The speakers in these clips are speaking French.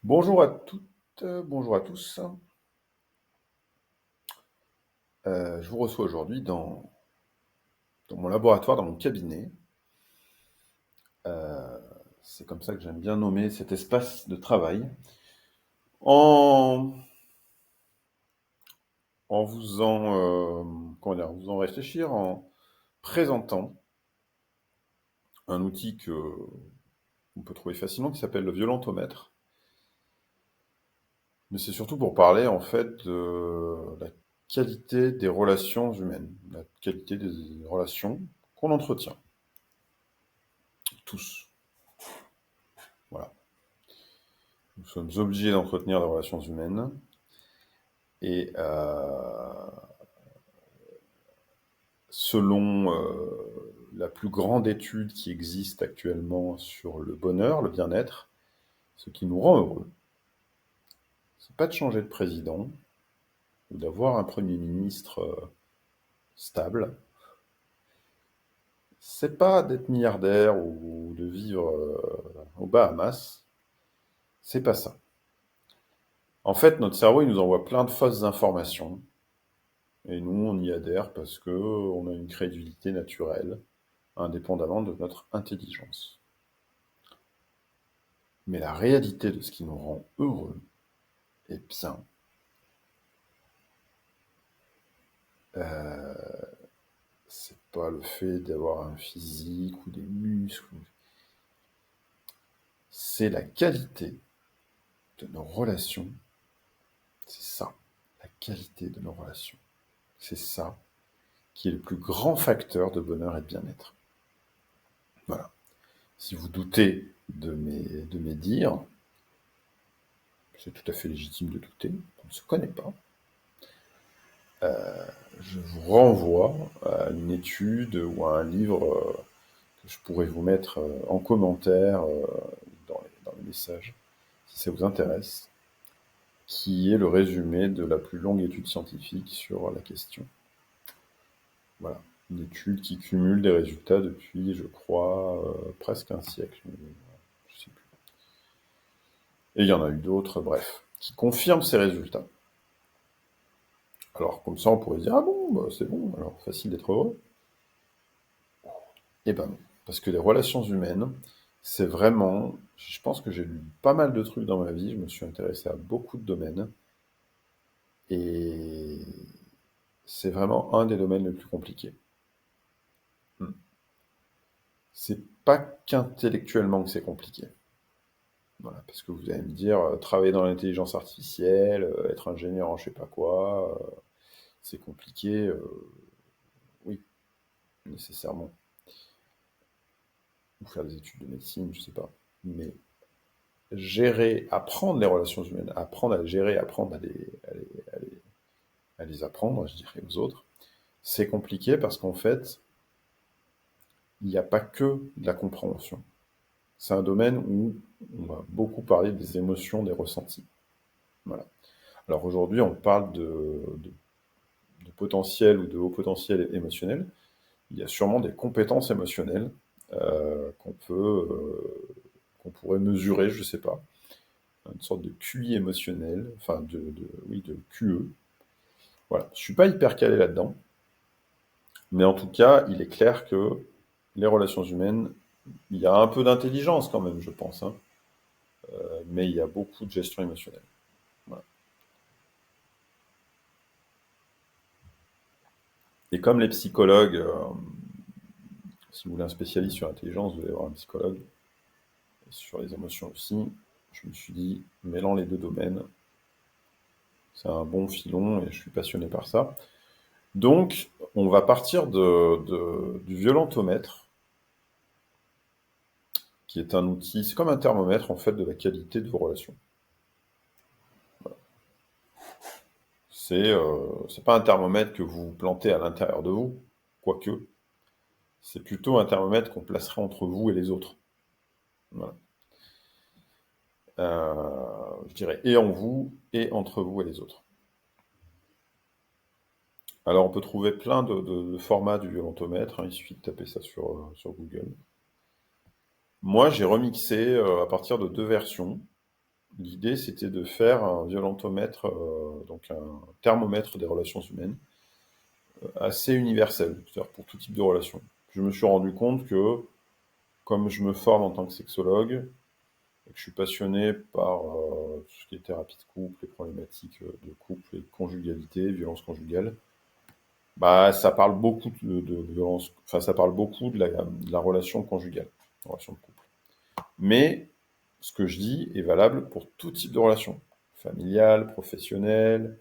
Bonjour à toutes, bonjour à tous. Je vous reçois aujourd'hui dans mon laboratoire, dans mon cabinet. Euh, c'est comme ça que j'aime bien nommer cet espace de travail. En, en vous comment dire, en vous en réfléchir, en présentant un outil que on peut trouver facilement qui s'appelle le violentomètre. Mais c'est surtout pour parler en fait de la qualité des relations humaines, la qualité des relations qu'on entretient, tous. Voilà. Nous sommes obligés d'entretenir des relations humaines et selon la plus grande étude qui existe actuellement sur le bonheur, le bien-être, ce qui nous rend heureux, c'est pas de changer de président ou d'avoir un premier ministre stable, c'est pas d'être milliardaire ou de vivre aux Bahamas, c'est pas ça. En fait, notre cerveau, il nous envoie plein de fausses informations et nous, on y adhère parce que on a une crédulité naturelle indépendamment de notre intelligence. Mais la réalité de ce qui nous rend heureux, eh bien, euh, c'est pas le fait d'avoir un physique ou des muscles, c'est la qualité de nos relations. C'est ça, la qualité de nos relations. C'est ça qui est le plus grand facteur de bonheur et de bien-être. Voilà. Si vous doutez de mes dires, c'est tout à fait légitime de douter, on ne se connaît pas. Je vous renvoie à une étude ou à un livre que je pourrais vous mettre en commentaire dans les messages, si ça vous intéresse, qui est le résumé de la plus longue étude scientifique sur la question. Voilà, une étude qui cumule des résultats depuis, je crois, presque un siècle, je sais plus. Et il y en a eu d'autres, bref, qui confirment ces résultats. Alors, comme ça, on pourrait dire, ah bon, bah, c'est bon, alors facile d'être heureux. Eh ben non, parce que les relations humaines, c'est vraiment, je pense que j'ai lu pas mal de trucs dans ma vie, je me suis intéressé à beaucoup de domaines, et c'est vraiment un des domaines les plus compliqués. Hmm. C'est pas qu'intellectuellement que c'est compliqué. Voilà, parce que vous allez me dire, travailler dans l'intelligence artificielle, être ingénieur en je sais pas quoi, c'est compliqué, oui, nécessairement. Ou faire des études de médecine, je sais pas. Mais gérer, apprendre les relations humaines, apprendre à les gérer, apprendre à les apprendre, je dirais, aux autres, c'est compliqué parce qu'en fait, il n'y a pas que de la compréhension. C'est un domaine où on va beaucoup parler des émotions, des ressentis. Voilà. Alors aujourd'hui, on parle de potentiel ou de haut potentiel émotionnel. Il y a sûrement des compétences émotionnelles qu'on pourrait mesurer, je sais pas, une sorte de QI émotionnel, enfin oui, de QE. Voilà. Je suis pas hyper calé là-dedans, mais en tout cas, il est clair que les relations humaines, il y a un peu d'intelligence quand même, je pense, hein, mais il y a beaucoup de gestion émotionnelle. Voilà. Et comme les psychologues, si vous voulez un spécialiste sur l'intelligence, vous allez voir un psychologue, et sur les émotions aussi, je me suis dit, mêlant les deux domaines, c'est un bon filon et je suis passionné par ça. Donc, on va partir du violentomètre, qui est un outil, c'est comme un thermomètre en fait de la qualité de vos relations. C'est pas un thermomètre que vous plantez à l'intérieur de vous, quoique. C'est plutôt un thermomètre qu'on placerait entre vous et les autres. Voilà. Je dirais et en vous et entre vous et les autres. Alors on peut trouver plein de formats du violentomètre, hein, il suffit de taper ça sur Google. Moi j'ai remixé à partir de deux versions. l'idée c'était de faire un violentomètre, donc un thermomètre des relations humaines, assez universel, c'est-à-dire pour tout type de relation. Je me suis rendu compte que, comme je me forme en tant que sexologue, et que je suis passionné par tout ce qui est thérapie de couple, les problématiques de couple et de conjugalité, violence conjugale, bah, ça parle beaucoup de violence, enfin, ça parle beaucoup de la relation conjugale, relation de couple. Mais ce que je dis est valable pour tout type de relation, familiale, professionnelle,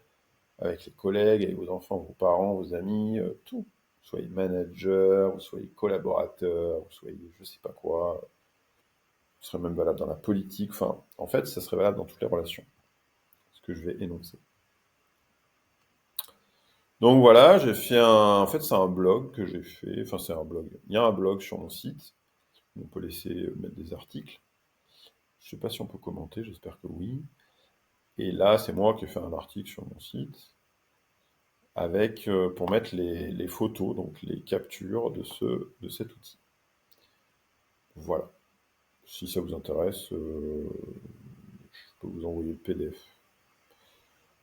avec les collègues, avec vos enfants, vos parents, vos amis, tout. Vous soyez manager, vous soyez collaborateur, vous soyez je sais pas quoi, ce serait même valable dans la politique, enfin, en fait, ça serait valable dans toutes les relations, ce que je vais énoncer. Donc voilà, j'ai fait en fait, c'est un blog que j'ai fait, enfin, c'est un blog. Il y a un blog sur mon site, on peut laisser mettre des articles. Je sais pas si on peut commenter, j'espère que oui. Et là, c'est moi qui ai fait un article sur mon site avec pour mettre les photos, donc les captures de cet outil. Voilà. Si ça vous intéresse, je peux vous envoyer le PDF,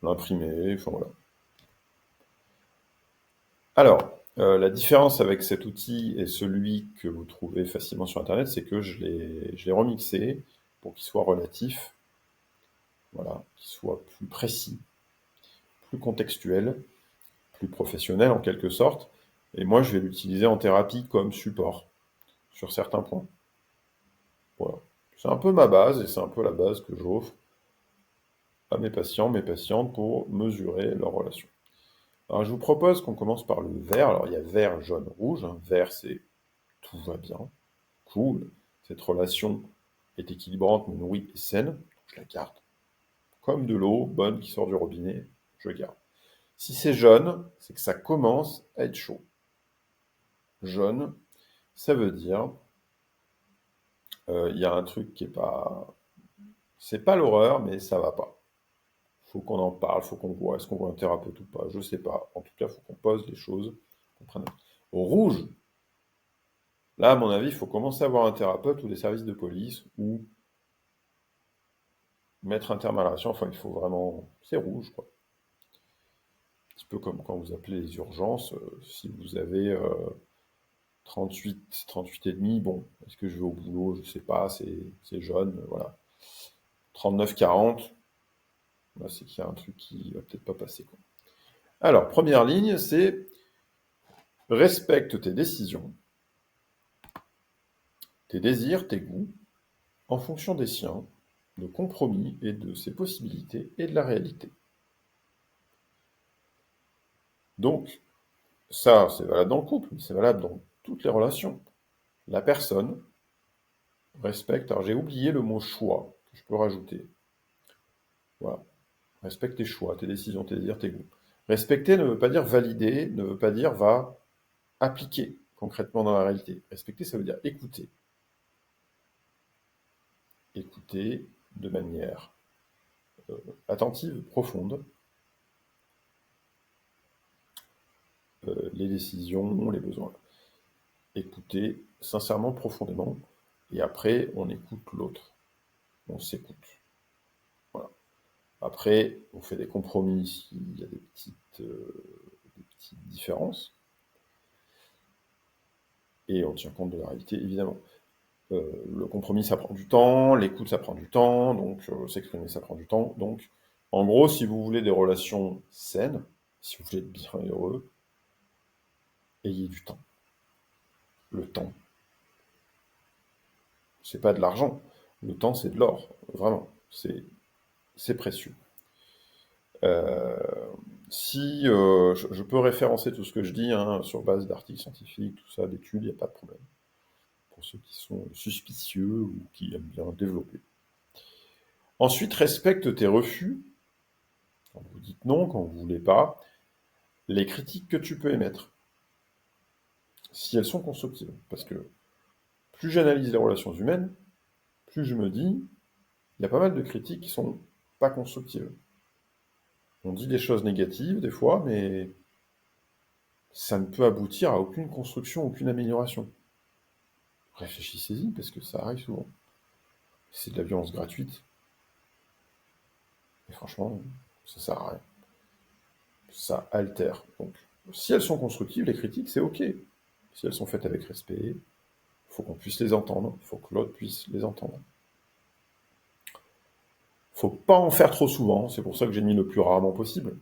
l'imprimer, enfin voilà. Alors, la différence avec cet outil et celui que vous trouvez facilement sur Internet, c'est que je l'ai remixé pour qu'il soit relatif, voilà, qu'il soit plus précis, plus contextuel, plus professionnel en quelque sorte. Et moi, je vais l'utiliser en thérapie comme support sur certains points. Voilà. C'est un peu ma base et c'est un peu la base que j'offre à mes patients, mes patientes pour mesurer leur relation. Alors, je vous propose qu'on commence par le vert. Alors, il y a vert, jaune, rouge. Vert, c'est tout va bien, cool. Cette relation est équilibrante, me nourrit et saine. Je la garde. Comme de l'eau bonne qui sort du robinet, je garde. Si c'est jaune, c'est que ça commence à être chaud. Jaune, ça veut dire il y a un truc qui est pas, c'est pas l'horreur, mais ça va pas. Faut qu'on en parle, faut qu'on voit, est-ce qu'on voit un thérapeute ou pas, je sais pas. En tout cas, faut qu'on pose les choses, qu'on prenne. Au rouge, là, à mon avis, il faut commencer à voir un thérapeute ou des services de police ou mettre un terme à la relation. Enfin, il faut vraiment, c'est rouge, quoi. Un petit peu comme quand vous appelez les urgences, si vous avez 38 et demi, bon, est-ce que je vais au boulot, je sais pas, c'est jaune, voilà. 39-40, là, c'est qu'il y a un truc qui va peut-être pas passer, quoi. Alors, première ligne, c'est respecte tes décisions, tes désirs, tes goûts, en fonction des siens, de compromis et de ses possibilités et de la réalité. Donc, ça, c'est valable dans le couple, mais c'est valable dans toutes les relations. La personne respecte, alors j'ai oublié le mot choix, que je peux rajouter. Voilà. Respecte tes choix, tes décisions, tes désirs, tes goûts. Respecter ne veut pas dire valider, ne veut pas dire va appliquer concrètement dans la réalité. Respecter, ça veut dire écouter. Écouter de manière attentive, profonde, les décisions, les besoins. Écouter sincèrement, profondément, et après, on écoute l'autre. On s'écoute. Voilà. Après, on fait des compromis s'il y a des petites différences, et on tient compte de la réalité, évidemment. Le compromis, ça prend du temps, l'écoute, ça prend du temps, donc s'exprimer, ça prend du temps. Donc, en gros, si vous voulez des relations saines, si vous voulez être bien et heureux, ayez du temps. Le temps, c'est pas de l'argent. Le temps, c'est de l'or. Vraiment, c'est précieux. Euh, si je peux référencer tout ce que je dis hein, sur base d'articles scientifiques, tout ça, d'études, il n'y a pas de problème. Pour ceux qui sont suspicieux ou qui aiment bien développer. Ensuite, respecte tes refus. Quand vous dites non, quand vous ne voulez pas, les critiques que tu peux émettre, si elles sont constructives. Parce que plus j'analyse les relations humaines, plus je me dis, il y a pas mal de critiques qui sont pas constructives. On dit des choses négatives des fois, mais ça ne peut aboutir à aucune construction, aucune amélioration. Réfléchissez-y, parce que ça arrive souvent. C'est de la violence gratuite. franchement, ça sert à rien. Ça altère. Donc, si elles sont constructives, les critiques, c'est OK. Si elles sont faites avec respect, il faut qu'on puisse les entendre, il faut que l'autre puisse les entendre. Faut pas en faire trop souvent, c'est pour ça que j'ai mis le plus rarement possible.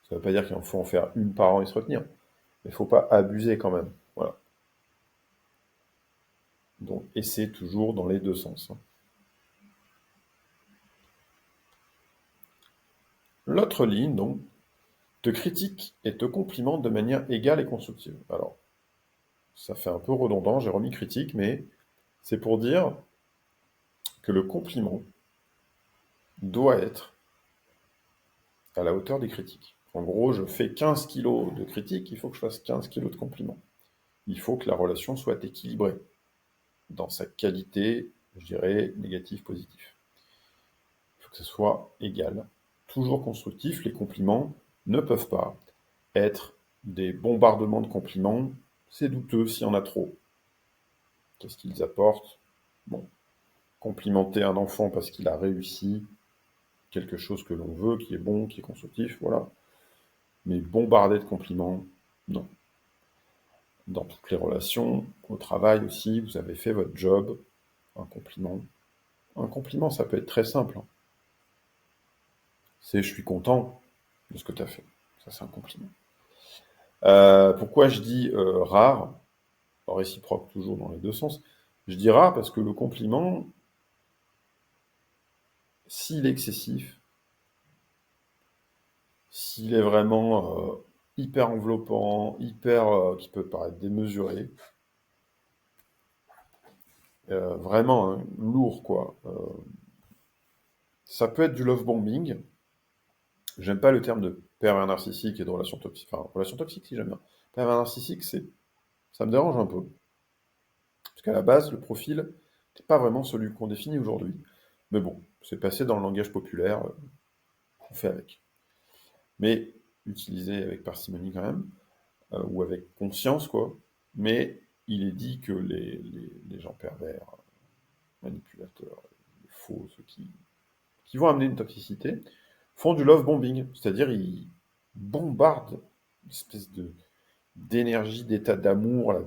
Ça ne veut pas dire qu'il faut en faire une par an et se retenir, mais il faut pas abuser quand même. Voilà. Donc, et c'est toujours dans les deux sens. L'autre ligne, donc, te critique et te complimente de manière égale et constructive. Alors, ça fait un peu redondant, j'ai remis critique, mais c'est pour dire que le compliment doit être à la hauteur des critiques. En gros, je fais 15 kilos de critiques, il faut que je fasse 15 kilos de compliments. Il faut que la relation soit équilibrée dans sa qualité, je dirais, négatif-positif. Il faut que ce soit égal. Toujours constructif, les compliments ne peuvent pas être des bombardements de compliments. C'est douteux s'il y en a trop. Qu'est-ce qu'ils apportent? Bon, complimenter un enfant parce qu'il a réussi quelque chose que l'on veut, qui est bon, qui est constructif, voilà. Mais bombarder de compliments, non. Dans toutes les relations, au travail aussi, vous avez fait votre job, un compliment. Un compliment, ça peut être très simple. C'est je suis content de ce que tu as fait. Ça, c'est un compliment. Pourquoi je dis rare, réciproque toujours dans les deux sens? Je dis rare parce que le compliment, s'il est excessif, s'il est vraiment hyper enveloppant, qui peut paraître démesuré, vraiment hein, lourd quoi. Ça peut être du love bombing. J'aime pas le terme de pervers narcissique et de relation toxique. Enfin, relation toxique si j'aime bien. Pervers narcissique, ça me dérange un peu. Parce qu'à la base, le profil n'est pas vraiment celui qu'on définit aujourd'hui. Mais bon, c'est passé dans le langage populaire, on fait avec. Mais utilisé avec parcimonie quand même, ou avec conscience, quoi. Mais il est dit que les gens pervers, manipulateurs, faux, ceux qui vont amener une toxicité, font du love bombing. C'est-à-dire, ils bombardent une espèce d'énergie, d'état d'amour, là,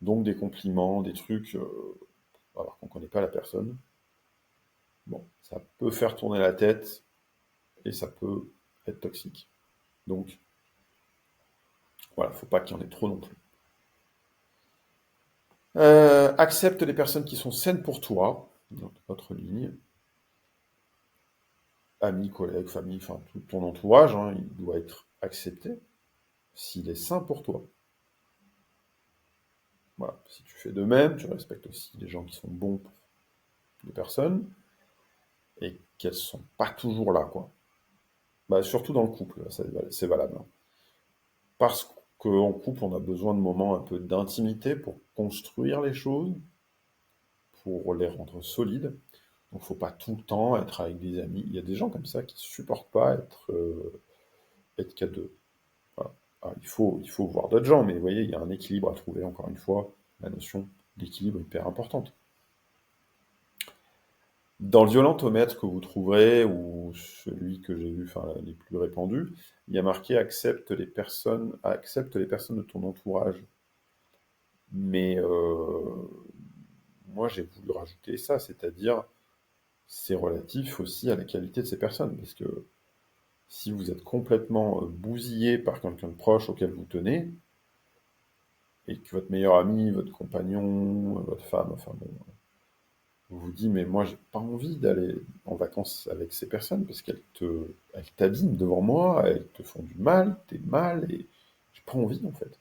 donc des compliments, des trucs, alors qu'on ne connaît pas la personne. Bon, ça peut faire tourner la tête et ça peut être toxique. Donc, voilà, faut pas qu'il y en ait trop non plus. Accepte les personnes qui sont saines pour toi, dans notre ligne. Amis, collègues, famille, enfin tout ton entourage, hein, il doit être accepté s'il est sain pour toi. Voilà. Si tu fais de même, tu respectes aussi les gens qui sont bons pour les personnes et qu'elles sont pas toujours là, quoi. Bah, surtout dans le couple, c'est valable. Hein. Parce qu'en couple, on a besoin de moments un peu d'intimité pour construire les choses, pour les rendre solides. Donc, faut pas tout le temps être avec des amis. Il y a des gens comme ça qui supportent pas être qu'à deux. Voilà. Alors, il faut voir d'autres gens, mais vous voyez, il y a un équilibre à trouver, encore une fois, la notion d'équilibre est hyper importante. Dans le violentomètre que vous trouverez, ou celui que j'ai vu, enfin les plus répandus, il y a marqué accepte les personnes de ton entourage. Mais moi j'ai voulu rajouter ça, c'est-à-dire c'est relatif aussi à la qualité de ces personnes, parce que si vous êtes complètement bousillé par quelqu'un de proche auquel vous tenez, et que votre meilleur ami, votre compagnon, votre femme, enfin bon, vous dit mais moi j'ai pas envie d'aller en vacances avec ces personnes parce elles t'abîment devant moi, elles te font du mal, t'es mal et j'ai pas envie en fait.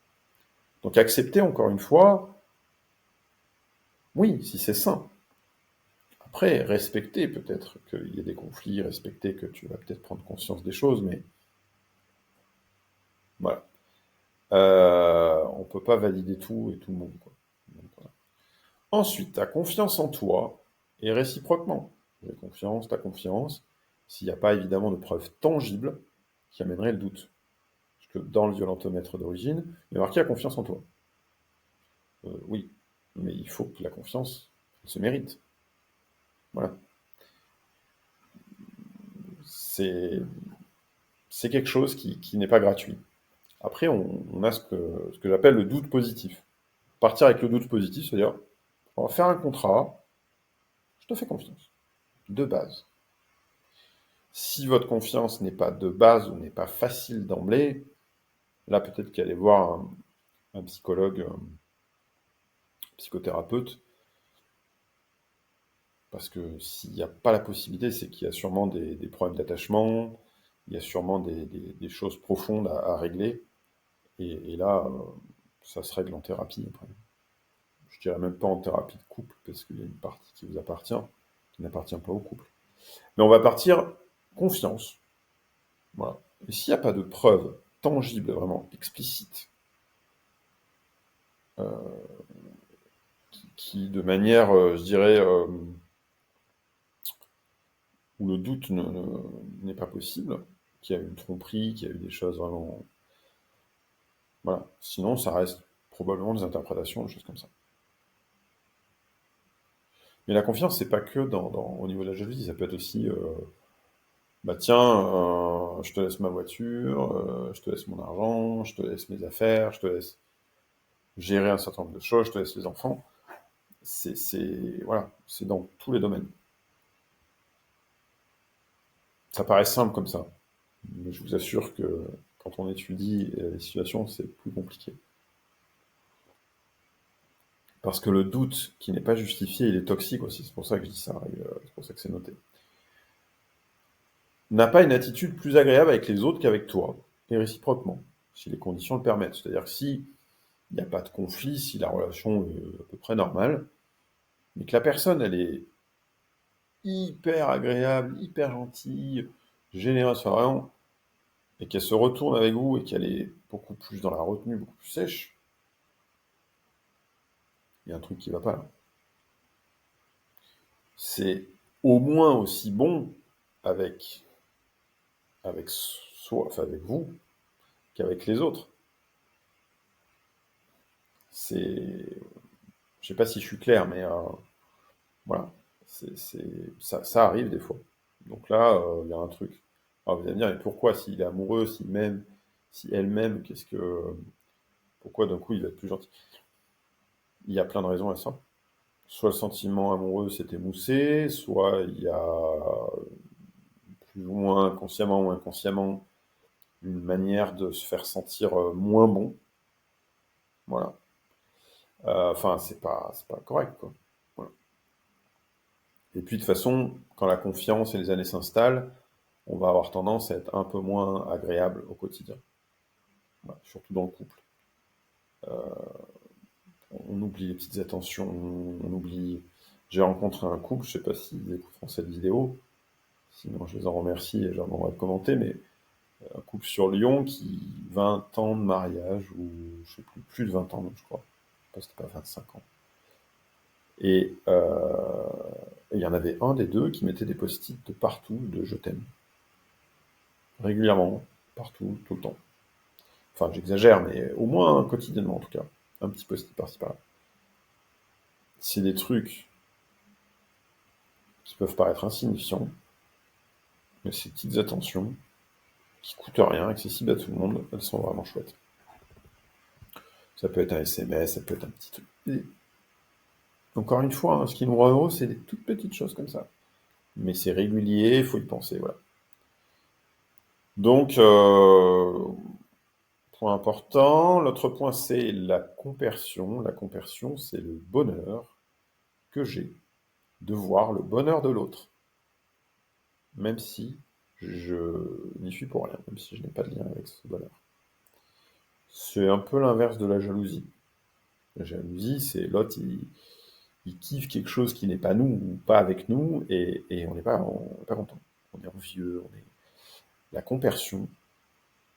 Donc accepter encore une fois, oui, si c'est sain. Après, respecter peut-être qu'il y ait des conflits, respecter que tu vas peut-être prendre conscience des choses, mais voilà. On peut pas valider tout et tout le monde, quoi. Donc, voilà. Ensuite, ta confiance en toi et réciproquement. J'ai confiance, ta confiance, s'il n'y a pas évidemment de preuves tangibles qui amèneraient le doute. Parce que dans le violentomètre d'origine, il y a marqué la confiance en toi. Oui, mais il faut que la confiance elle se mérite. Voilà. c'est quelque chose qui n'est pas gratuit. Après, on a ce que j'appelle le doute positif. Partir avec le doute positif, c'est-à-dire, on va faire un contrat, je te fais confiance, de base. Si votre confiance n'est pas de base ou n'est pas facile d'emblée, là, peut-être qu'aller voir un psychologue, un psychothérapeute, parce que s'il n'y a pas la possibilité, c'est qu'il y a sûrement des problèmes d'attachement, il y a sûrement des choses profondes à régler, et là, ça se règle en thérapie après. Je dirais même pas en thérapie de couple, parce qu'il y a une partie qui vous appartient, qui n'appartient pas au couple. Mais on va partir confiance. Voilà. Et s'il n'y a pas de preuves tangibles, vraiment explicites, qui de manière, je dirais, où le doute n'est pas possible, qu'il y a eu une tromperie, qu'il y a eu des choses vraiment... Voilà. Sinon, ça reste probablement des interprétations, des choses comme ça. Mais la confiance, c'est pas que au niveau de la jalousie, ça peut être aussi, bah tiens, je te laisse ma voiture, je te laisse mon argent, je te laisse mes affaires, je te laisse gérer un certain nombre de choses, je te laisse les enfants. Voilà, c'est dans tous les domaines. Ça paraît simple comme ça, mais je vous assure que quand on étudie les situations, c'est plus compliqué. Parce que le doute qui n'est pas justifié, il est toxique aussi, c'est pour ça que je dis ça, c'est pour ça que c'est noté. N'a pas une attitude plus agréable avec les autres qu'avec toi, et réciproquement, si les conditions le permettent. C'est-à-dire que si il n'y a pas de conflit, si la relation est à peu près normale, mais que la personne, elle est hyper agréable, hyper gentille, généreuse, enfin, vraiment, et qu'elle se retourne avec vous et qu'elle est beaucoup plus dans la retenue, beaucoup plus sèche, il y a un truc qui va pas là. C'est au moins aussi bon avec, avec soi, enfin avec vous, qu'avec les autres. C'est, je sais pas si je suis clair, mais voilà, ça arrive des fois. Donc là, il y a un truc. Alors vous allez me dire, mais pourquoi s'il est amoureux, s'il m'aime, si elle m'aime, pourquoi d'un coup il va être plus gentil? Il y a plein de raisons à ça. Soit le sentiment amoureux s'est émoussé, soit il y a plus ou moins consciemment ou inconsciemment une manière de se faire sentir moins bon. Voilà. Enfin, c'est pas correct, quoi. Voilà. Et puis de toute façon, quand la confiance et les années s'installent, on va avoir tendance à être un peu moins agréable au quotidien. Voilà, surtout dans le couple. On oublie les petites attentions, on oublie... J'ai rencontré un couple, je sais pas s'ils écouteront cette vidéo, sinon je les en remercie et je leur demanderai de commenter, mais un couple sur Lyon qui, 20 ans de mariage, ou je sais plus de 20 ans, je crois. Je sais pas, c'était pas 25 ans. Et il y en avait un des deux qui mettait des post-it de partout de je t'aime. Régulièrement, partout, tout le temps. Enfin, j'exagère, mais au moins quotidiennement en tout cas. Un petit post-it par-ci par-là. C'est des trucs qui peuvent paraître insignifiants, mais ces petites attentions, qui coûtent rien, accessibles à tout le monde, elles sont vraiment chouettes. Ça peut être un SMS, ça peut être un petit truc. Et encore une fois, hein, ce qui nous rend heureux, c'est des toutes petites choses comme ça. Mais c'est régulier, il faut y penser, voilà. Donc, point important. L'autre point, c'est la compersion. La compersion, c'est le bonheur que j'ai de voir le bonheur de l'autre, même si je n'y suis pour rien, même si je n'ai pas de lien avec ce bonheur. C'est un peu l'inverse de la jalousie. La jalousie, c'est l'autre, il kiffe quelque chose qui n'est pas nous, ou pas avec nous, et on n'est pas content. On est envieux, La compersion,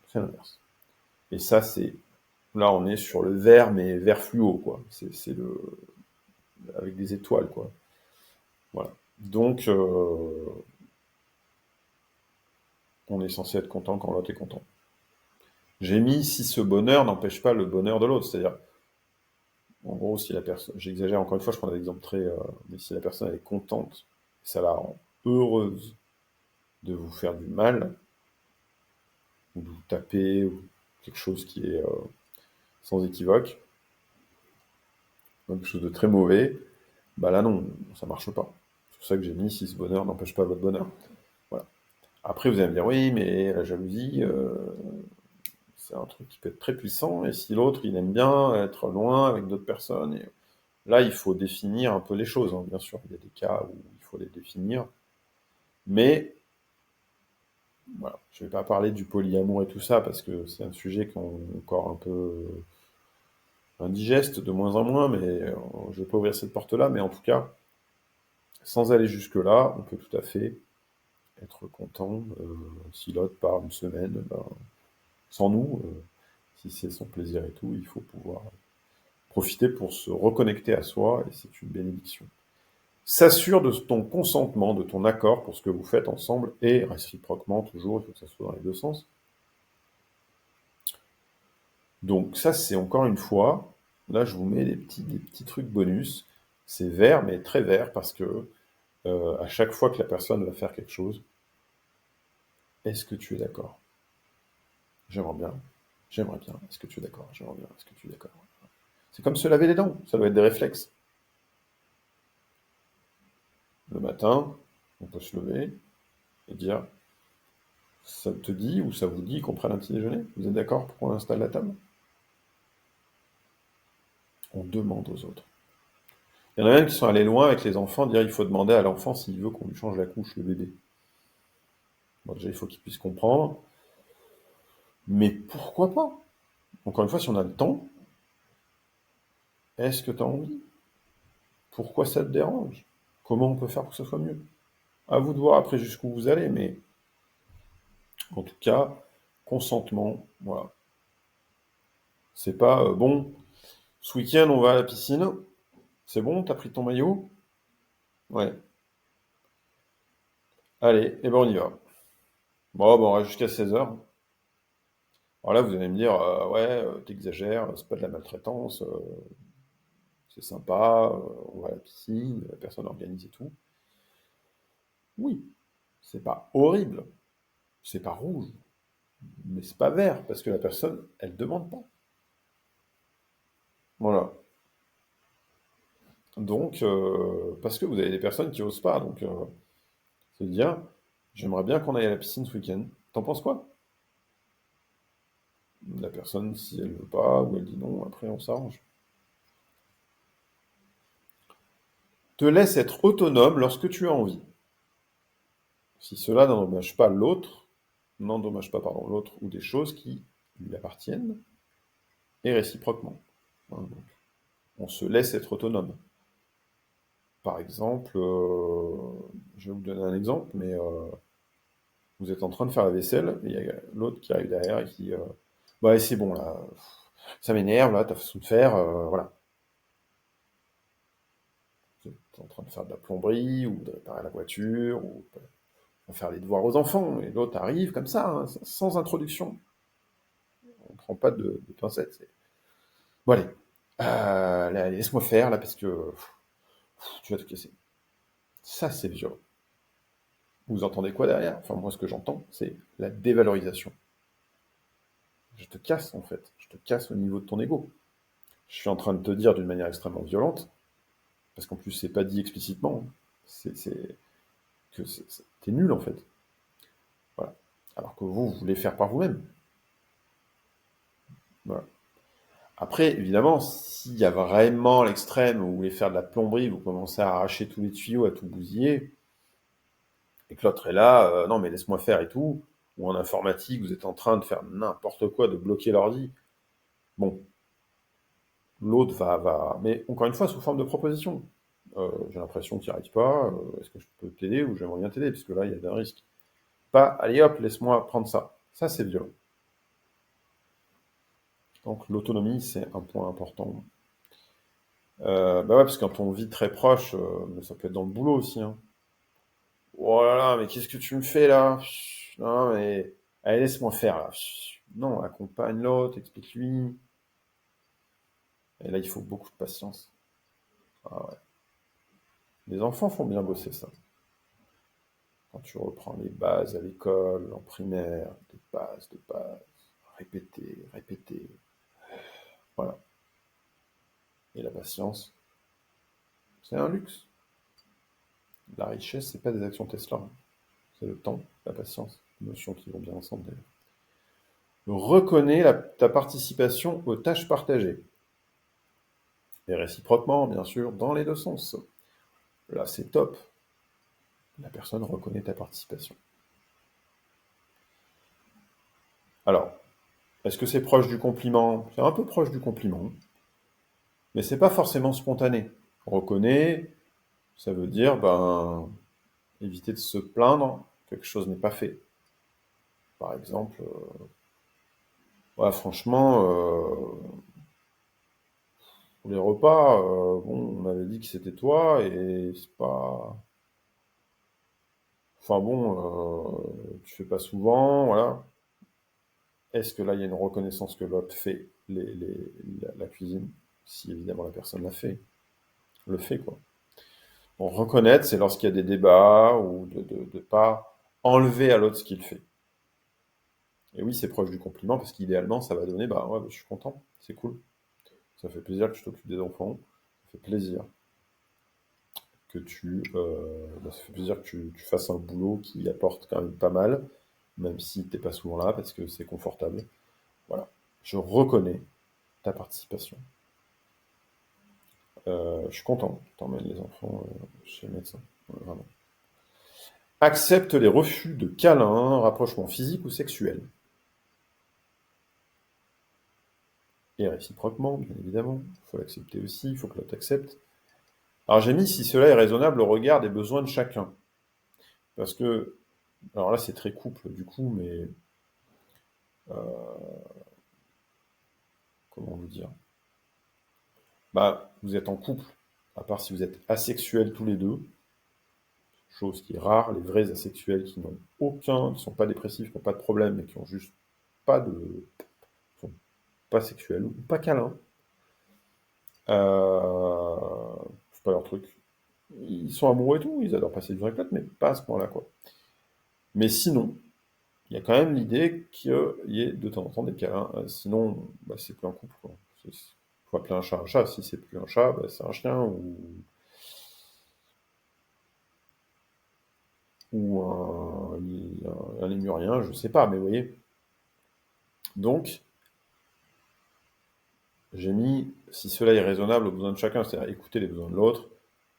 c'est l'inverse. Et ça, là, on est sur le vert, mais vert fluo, quoi. C'est avec des étoiles, quoi. Voilà. Donc, on est censé être content quand l'autre est content. J'ai mis si ce bonheur n'empêche pas le bonheur de l'autre, c'est-à-dire, en gros, si la personne, j'exagère encore une fois, je prends un exemple très, mais si la personne elle est contente, ça la rend heureuse de vous faire du mal, ou de vous taper, ou quelque chose qui est sans équivoque, quelque chose de très mauvais, bah là non, ça marche pas. C'est pour ça que j'ai mis si ce bonheur n'empêche pas votre bonheur. Voilà. Après, vous allez me dire, oui, mais la jalousie, c'est un truc qui peut être très puissant, et si l'autre, il aime bien être loin avec d'autres personnes, et là, il faut définir un peu les choses, hein. Bien sûr, il y a des cas où il faut les définir, mais voilà, je vais pas parler du polyamour et tout ça, parce que c'est un sujet qui est encore un peu indigeste de moins en moins, mais je vais pas ouvrir cette porte-là, mais en tout cas, sans aller jusque-là, on peut tout à fait être content si l'autre part une semaine, ben, sans nous, si c'est son plaisir et tout, il faut pouvoir profiter pour se reconnecter à soi, et c'est une bénédiction. S'assure de ton consentement, de ton accord pour ce que vous faites ensemble, et réciproquement, toujours, il faut que ça soit dans les deux sens. Donc ça, c'est encore une fois, là je vous mets des petits trucs bonus. C'est vert, mais très vert, parce que à chaque fois que la personne va faire quelque chose, est-ce que tu es d'accord? J'aimerais bien. J'aimerais bien. Est-ce que tu es d'accord? J'aimerais bien. Est-ce que tu es d'accord? C'est comme se laver les dents. Ça doit être des réflexes. Le matin, on peut se lever et dire, ça te dit ou ça vous dit qu'on prenne un petit déjeuner? Vous êtes d'accord pour qu'on installe la table? On demande aux autres. Il y en a même qui sont allés loin avec les enfants, dire il faut demander à l'enfant s'il veut qu'on lui change la couche, le bébé. Bon, déjà, il faut qu'il puisse comprendre. Mais pourquoi pas? Encore une fois, si on a le temps, est-ce que tu as envie? Pourquoi ça te dérange? Comment on peut faire pour que ça soit mieux? À vous de voir après jusqu'où vous allez, mais en tout cas, consentement, voilà. C'est pas bon, ce week-end on va à la piscine, c'est bon, t'as pris ton maillot? Ouais. Allez, et ben on y va. Bon, on reste jusqu'à 16 h. Alors là, vous allez me dire, ouais, t'exagères, c'est pas de la maltraitance, c'est sympa, on va à la piscine, la personne organise et tout. Oui, c'est pas horrible, c'est pas rouge, mais c'est pas vert, parce que la personne, elle demande pas. Voilà. Donc, parce que vous avez des personnes qui osent pas, donc se dire, j'aimerais bien qu'on aille à la piscine ce week-end. T'en penses quoi? La personne, si elle veut pas, ou elle dit non, après on s'arrange. Te laisse être autonome lorsque tu as envie. Si cela n'endommage pas l'autre, n'endommage pas, pardon, l'autre ou des choses qui lui appartiennent, et réciproquement. Hein, donc, on se laisse être autonome. Par exemple, je vais vous donner un exemple, mais vous êtes en train de faire la vaisselle, et il y a l'autre qui arrive derrière et qui bah c'est bon là, ça m'énerve là, ta façon de faire, voilà. Vous êtes en train de faire de la plomberie, ou de réparer la voiture, ou de faire les devoirs aux enfants, et l'autre arrive comme ça, hein, sans introduction. On ne prend pas de pincettes. Bon allez, laisse-moi faire là parce que tu vas te casser. Ça c'est violent. Vous entendez quoi derrière? Enfin moi ce que j'entends, c'est la dévalorisation. Je te casse en fait, je te casse au niveau de ton ego. Je suis en train de te dire d'une manière extrêmement violente, parce qu'en plus c'est pas dit explicitement, c'est que t'es nul en fait. Voilà. Alors que vous voulez faire par vous-même. Voilà. Après, évidemment, s'il y a vraiment l'extrême où vous voulez faire de la plomberie, vous commencez à arracher tous les tuyaux, à tout bousiller, et que l'autre est là, non mais laisse-moi faire et tout, ou en informatique, vous êtes en train de faire n'importe quoi, de bloquer l'ordi, bon, l'autre va... Mais encore une fois, sous forme de proposition. J'ai l'impression qu'il n'y arrive pas, est-ce que je peux t'aider ou j'aimerais bien t'aider, parce que là, il y a un risque. Pas, allez hop, laisse-moi prendre ça. Ça, c'est violent. Donc l'autonomie, c'est un point important. Bah ouais, parce que quand on vit très proche, mais ça peut être dans le boulot aussi, hein. Oh là là, mais qu'est-ce que tu me fais là? Non, mais allez, laisse-moi faire là. Non, accompagne l'autre, explique-lui. Et là, il faut beaucoup de patience. Ah ouais. Les enfants font bien bosser ça. Quand tu reprends les bases à l'école, en primaire, des bases, répéter, répéter. Voilà. Et la patience, c'est un luxe. La richesse, c'est pas des actions Tesla, hein. C'est le temps, la patience, des notions qui vont bien ensemble d'ailleurs. Reconnais ta participation aux tâches partagées. Et réciproquement, bien sûr, dans les deux sens. Là, c'est top. La personne reconnaît ta participation. Alors, est-ce que c'est proche du compliment? C'est un peu proche du compliment, mais c'est pas forcément spontané. Reconnaît, ça veut dire, éviter de se plaindre que quelque chose n'est pas fait. Par exemple, ouais, franchement, pour les repas, bon, on m'avait dit que c'était toi et c'est pas. Enfin bon, tu fais pas souvent, voilà. Est-ce que là, il y a une reconnaissance que l'autre fait la cuisine? Si évidemment la personne l'a fait, le fait, quoi. Bon, reconnaître, c'est lorsqu'il y a des débats ou de pas enlever à l'autre ce qu'il fait. Et oui, c'est proche du compliment parce qu'idéalement, ça va donner, ouais, je suis content, c'est cool. Ça fait plaisir que tu t'occupes des enfants. Ça fait plaisir ça fait plaisir que tu fasses un boulot qui apporte quand même pas mal, même si t'es pas souvent là parce que c'est confortable. Voilà. Je reconnais ta participation. Je suis content que t'emmènes les enfants chez le médecin. Vraiment. Accepte les refus de câlins, rapprochements physiques ou sexuels. Et réciproquement, bien évidemment. Il faut l'accepter aussi, il faut que l'autre accepte. Alors j'ai mis si cela est raisonnable au regard des besoins de chacun. Parce que, alors là c'est très couple du coup, mais comment vous dire? Vous êtes en couple, à part si vous êtes asexuels tous les deux, chose qui est rare, les vrais asexuels qui n'ont aucun, qui sont pas dépressifs, qui n'ont pas de problème, mais qui ont juste pas de, sont pas sexuels ou pas câlins. C'est pas leur truc. Ils sont amoureux et tout, ils adorent passer du temps avec l'autre, mais pas à ce point-là, quoi. Mais sinon, il y a quand même l'idée qu'il y ait de temps en temps des câlins. Sinon, c'est plus un couple, quoi. Faut appeler un chat un chat. Si c'est plus un chat, c'est un chien ou un lémurien, je sais pas, mais vous voyez. Donc, j'ai mis, si cela est raisonnable aux besoins de chacun, c'est-à-dire écouter les besoins de l'autre,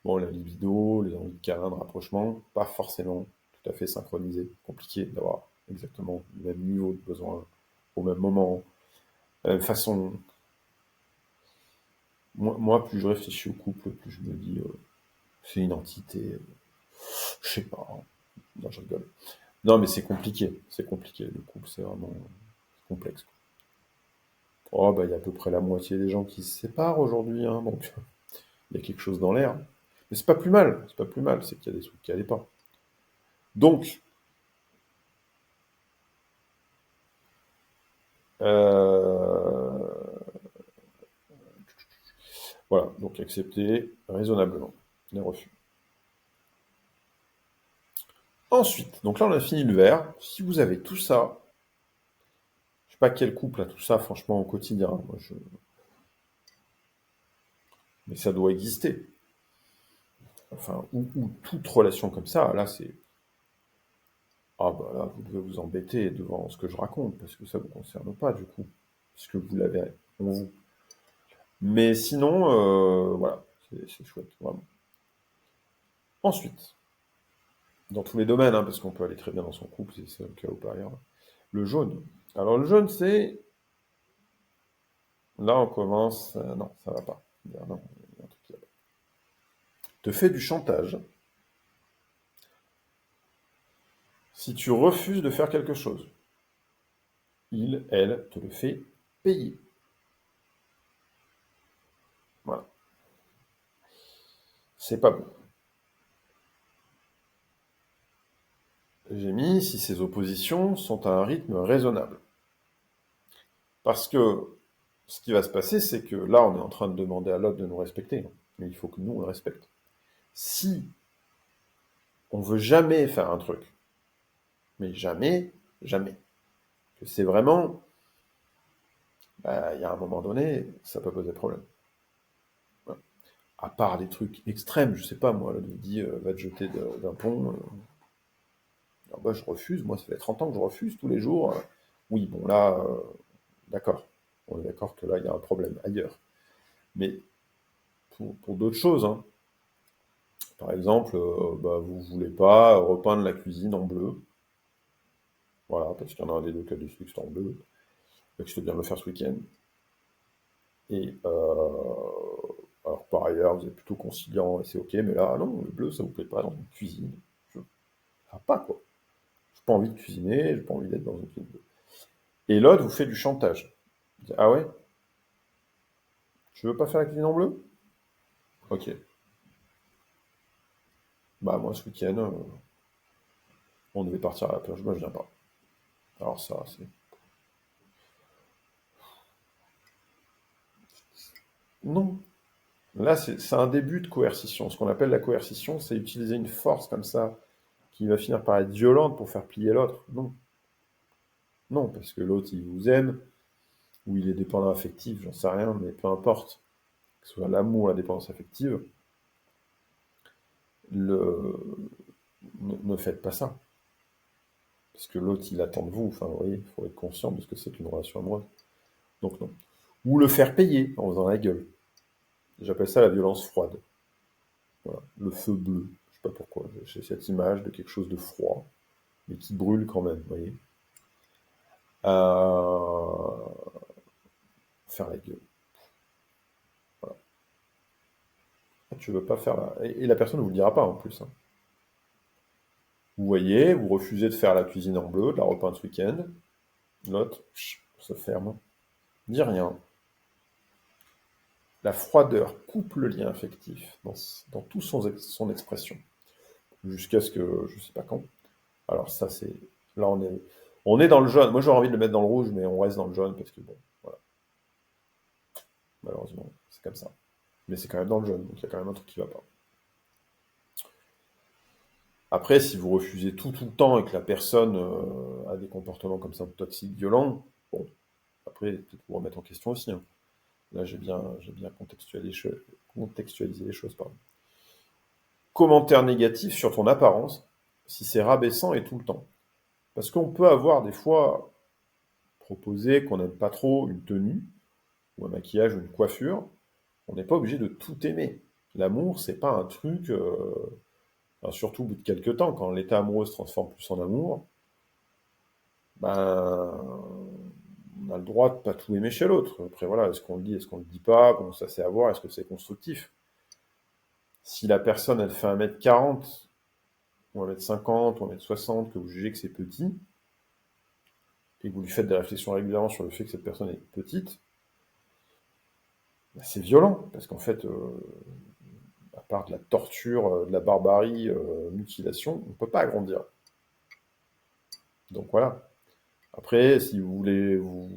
bon, la libido, les envies de câlin, de rapprochement, pas forcément tout à fait synchronisé, compliqué d'avoir exactement le même niveau de besoin au même moment, de la même façon. Moi, plus je réfléchis au couple, plus je me dis, c'est une entité, je sais pas, hein. Non, je rigole. Non, mais c'est compliqué, le couple, c'est vraiment complexe, quoi. Oh, il y a à peu près la moitié des gens qui se séparent aujourd'hui, hein, donc il y a quelque chose dans l'air. Mais c'est pas plus mal, c'est pas plus mal, c'est qu'il y a des trucs qui allaient pas. Donc, euh, voilà, donc accepter raisonnablement les refus. Ensuite, donc là on a fini le vert. Si vous avez tout ça, je sais pas quel couple a tout ça, franchement, au quotidien, mais ça doit exister. Enfin, ou toute relation comme ça, là c'est. Ah là, vous devez vous embêter devant ce que je raconte, parce que ça ne vous concerne pas du coup, puisque vous l'avez en vous. Mais sinon, voilà, c'est chouette, vraiment. Ensuite, dans tous les domaines, hein, parce qu'on peut aller très bien dans son couple, si c'est le cas ou pas ailleurs. Le jaune. Alors le jaune, c'est... Là, on commence... non, ça va pas. Non, il y a un truc qui va pas. Te fait du chantage si tu refuses de faire quelque chose. Il, elle, te le fait payer. Voilà. C'est pas bon. J'ai mis si ces oppositions sont à un rythme raisonnable. Parce que ce qui va se passer, c'est que là, on est en train de demander à l'autre de nous respecter. Mais il faut que nous, on le respecte. Si on veut jamais faire un truc. Mais jamais, jamais. Que c'est vraiment, bah, il y a un moment donné, ça peut poser problème. Voilà. À part des trucs extrêmes, je sais pas, moi, là, on dit, va te jeter d'un pont. Alors, bah, je refuse, moi, ça fait 30 ans que je refuse tous les jours. Oui, bon, là, d'accord. On est d'accord que là, il y a un problème ailleurs. Mais pour d'autres choses, hein. Par exemple, bah, vous voulez pas repeindre la cuisine en bleu. Voilà, parce qu'il y en a un des deux qui a décidé que c'était en bleu. Et que je bien le faire ce week-end. Et alors par ailleurs, vous êtes plutôt conciliant et c'est ok, mais là, non, le bleu, ça vous plaît pas dans une cuisine. Je... Ah, pas quoi. J'ai pas envie de cuisiner, j'ai pas envie d'être dans une cuisine bleue. Et l'autre vous fait du chantage. Vous dites, ah ouais, tu veux pas faire la cuisine en bleu? Ok. Bah moi ce week-end, on devait partir à la plage, moi je viens pas. Alors ça, c'est... Non. Là, c'est un début de coercition. Ce qu'on appelle la coercition, c'est utiliser une force comme ça, qui va finir par être violente pour faire plier l'autre. Non. Non, parce que l'autre, il vous aime, ou il est dépendant affectif, j'en sais rien, mais peu importe, que ce soit l'amour ou la dépendance affective, ne faites pas ça. Parce que l'autre, il attend de vous, enfin, vous voyez, il faut être conscient de ce que c'est qu'une relation amoureuse. Donc non. Ou le faire payer en faisant la gueule. J'appelle ça la violence froide. Voilà. Le feu bleu. Je sais pas pourquoi. J'ai cette image de quelque chose de froid, mais qui brûle quand même, vous voyez. Faire la gueule. Voilà. Tu veux pas faire la... Et la personne ne vous le dira pas en plus, hein. Vous voyez, vous refusez de faire la cuisine en bleu, de la repeindre ce week-end. L'autre, se ferme. Dit rien. La froideur coupe le lien affectif dans toute son expression. Jusqu'à ce que, je sais pas quand. Alors ça, c'est... Là, on est dans le jaune. Moi, j'aurais envie de le mettre dans le rouge, mais on reste dans le jaune parce que, bon, voilà. Malheureusement, c'est comme ça. Mais c'est quand même dans le jaune, donc il y a quand même un truc qui va pas. Après, si vous refusez tout le temps et que la personne a des comportements comme ça toxiques, violents, bon, après, peut-être vous remettre en question aussi, hein. Là, j'ai bien contextualisé les choses, pardon. Commentaire négatif sur ton apparence, si c'est rabaissant et tout le temps. Parce qu'on peut avoir des fois proposé qu'on n'aime pas trop une tenue, ou un maquillage, ou une coiffure, on n'est pas obligé de tout aimer. L'amour, c'est pas un truc, enfin, surtout au bout de quelques temps, quand l'état amoureux se transforme plus en amour, ben, on a le droit de pas tout aimer chez l'autre. Après, voilà, est-ce qu'on le dit, est-ce qu'on le dit pas, bon, ça c'est à voir, est-ce que c'est constructif? Si la personne, elle fait 1m40, ou 1m50, ou 1m60, que vous jugez que c'est petit, et que vous lui faites des réflexions régulièrement sur le fait que cette personne est petite, ben, c'est violent, parce qu'en fait, à part de la torture, de la barbarie, mutilation, on ne peut pas agrandir. Donc voilà. Après, si vous voulez, vous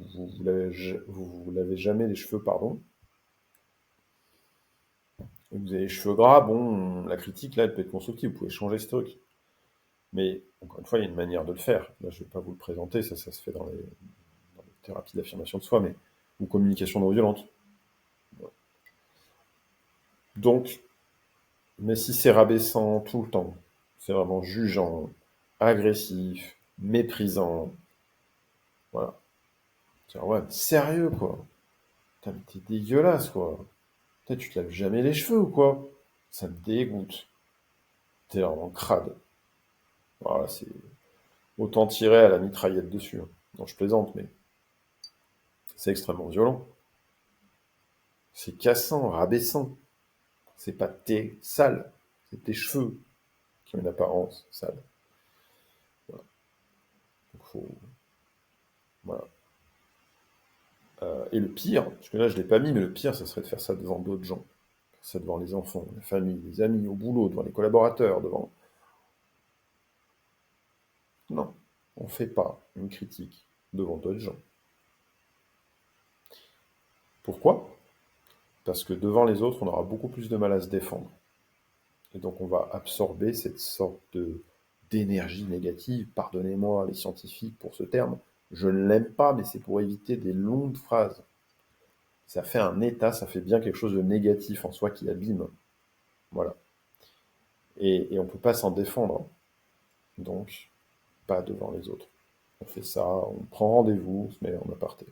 lavez jamais les cheveux, pardon, et que vous avez les cheveux gras, bon, la critique, là, elle peut être constructive, vous pouvez changer ce truc. Mais, encore une fois, il y a une manière de le faire. Là, je ne vais pas vous le présenter, ça se fait dans les thérapies d'affirmation de soi, mais, ou communication non violente. Voilà. Donc, mais si c'est rabaissant tout le temps, c'est vraiment jugeant, agressif, méprisant, voilà. C'est-à-dire, ouais, mais sérieux, quoi. Putain, mais t'es dégueulasse, quoi. Putain, tu te laves jamais les cheveux ou quoi? Ça me dégoûte. T'es vraiment crade. Voilà, c'est... Autant tirer à la mitraillette dessus, hein. Non, je plaisante, mais c'est extrêmement violent. C'est cassant, rabaissant. C'est pas tes sales, c'est tes cheveux qui ont une apparence sale. Voilà. Donc faut... Voilà. Et le pire, parce que là je l'ai pas mis, mais le pire, ça serait de faire ça devant d'autres gens. Faire ça devant les enfants, la famille, les amis, au boulot, devant les collaborateurs, devant... Non, on fait pas une critique devant d'autres gens. Pourquoi? Parce que devant les autres, on aura beaucoup plus de mal à se défendre. Et donc on va absorber cette sorte d'énergie négative. Pardonnez-moi les scientifiques pour ce terme, je ne l'aime pas, mais c'est pour éviter des longues phrases. Ça fait un état, ça fait bien quelque chose de négatif en soi qui abîme. Voilà. Et on ne peut pas s'en défendre. Donc, pas devant les autres. On fait ça, on prend rendez-vous, on se met en aparté.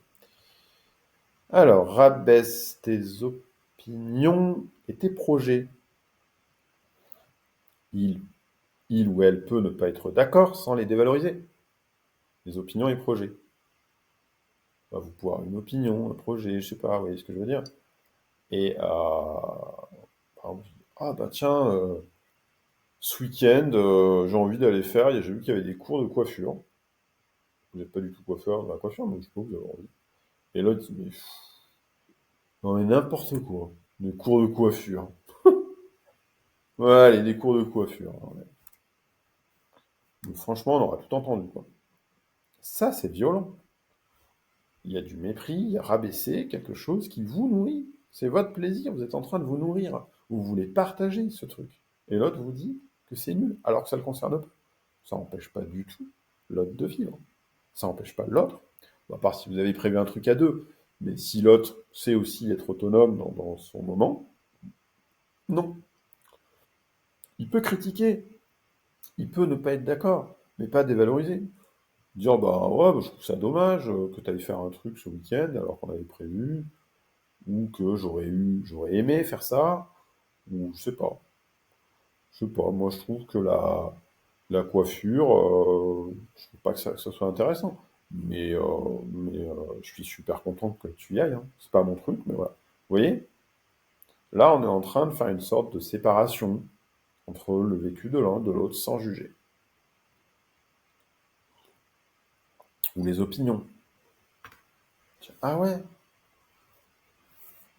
Alors, rabaisse tes opinions et tes projets. Il, il ou elle peut ne pas être d'accord sans les dévaloriser. Les opinions et projets. Bah, vous pouvez avoir une opinion, un projet, je sais pas, vous voyez ce que je veux dire. Et par exemple, ah bah tiens, ce week-end, j'ai envie d'aller faire, j'ai vu qu'il y avait des cours de coiffure. Vous n'êtes pas du tout coiffeur dans la coiffure, mais je sais pas, vous avez envie. Et l'autre, il dit, mais non mais n'importe quoi, des cours de coiffure. Ouais, allez, des cours de coiffure. Ouais. Donc, franchement, on aura tout entendu, quoi. Ça, c'est violent. Il y a du mépris, il y a rabaisser quelque chose qui vous nourrit. C'est votre plaisir, vous êtes en train de vous nourrir. Vous voulez partager ce truc. Et l'autre vous dit que c'est nul, alors que ça ne le concerne pas. Ça n'empêche pas du tout l'autre de vivre. Ça n'empêche pas l'autre, à part si vous avez prévu un truc à deux. Mais si l'autre sait aussi être autonome dans son moment, non. Il peut critiquer, il peut ne pas être d'accord, mais pas dévaloriser. Dire, bah ouais, bah, je trouve ça dommage que tu ailles faire un truc ce week-end alors qu'on avait prévu, ou que j'aurais aimé faire ça, ou je sais pas. Je sais pas, moi je trouve que la coiffure, je trouve pas que ça soit intéressant. Mais je suis super content que tu y ailles, hein. C'est pas mon truc, mais voilà. Vous voyez? Là, on est en train de faire une sorte de séparation entre le vécu de l'un et de l'autre sans juger. Ou les opinions. Tiens, ah ouais,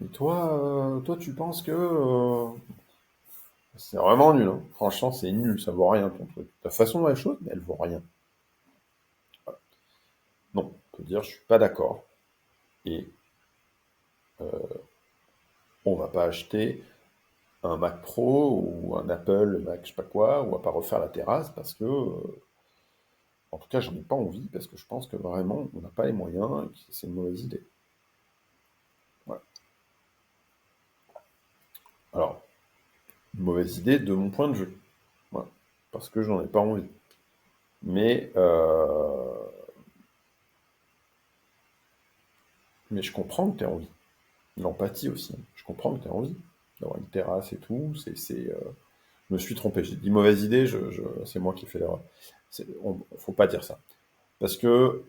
et toi tu penses que c'est vraiment nul, hein. Franchement, c'est nul, ça vaut rien ton truc. Ta façon de voir les choses, mais elle vaut rien. Non, on peut dire je suis pas d'accord. Et on va pas acheter un Mac Pro ou un Apple Mac je sais pas quoi, on va pas refaire la terrasse parce que, en tout cas, j'en ai pas envie parce que je pense que vraiment on n'a pas les moyens et que c'est une mauvaise idée. Voilà. Alors, une mauvaise idée de mon point de vue. Voilà. Parce que j'en ai pas envie. Mais, mais je comprends que tu as envie. L'empathie aussi, hein. Je comprends que tu as envie d'avoir une terrasse et tout. Je me suis trompé. J'ai dit mauvaise idée, c'est moi qui ai fait l'erreur. Faut pas dire ça. Parce que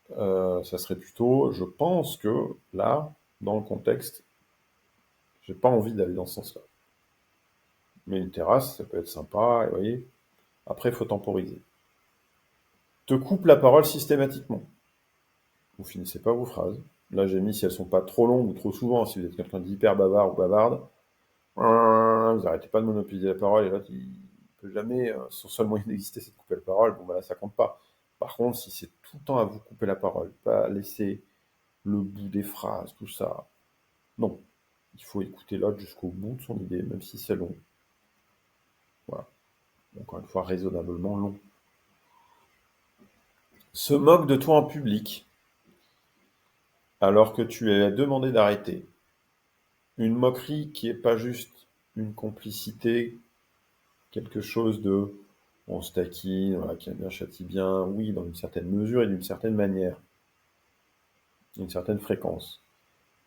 ça serait plutôt, je pense que là, dans le contexte, j'ai pas envie d'aller dans ce sens-là. Mais une terrasse, ça peut être sympa, et vous voyez. Après, il faut temporiser. Te coupe la parole systématiquement. Vous finissez pas vos phrases. Là, j'ai mis si elles sont pas trop longues ou trop souvent, si vous êtes quelqu'un d'hyper bavard ou bavarde, vous arrêtez pas de monopoliser la parole, et là, il peut jamais, son seul moyen d'exister, c'est de couper la parole. Bon, bah là, ça compte pas. Par contre, si c'est tout le temps à vous couper la parole, pas laisser le bout des phrases, tout ça, non. Il faut écouter l'autre jusqu'au bout de son idée, même si c'est long. Voilà. Encore une fois, raisonnablement long. Se moque de toi en public, alors que tu as demandé d'arrêter. Une moquerie qui est pas juste une complicité, quelque chose de on se taquine, voilà, qui aime bien châtie bien, oui, dans une certaine mesure et d'une certaine manière, d'une certaine fréquence.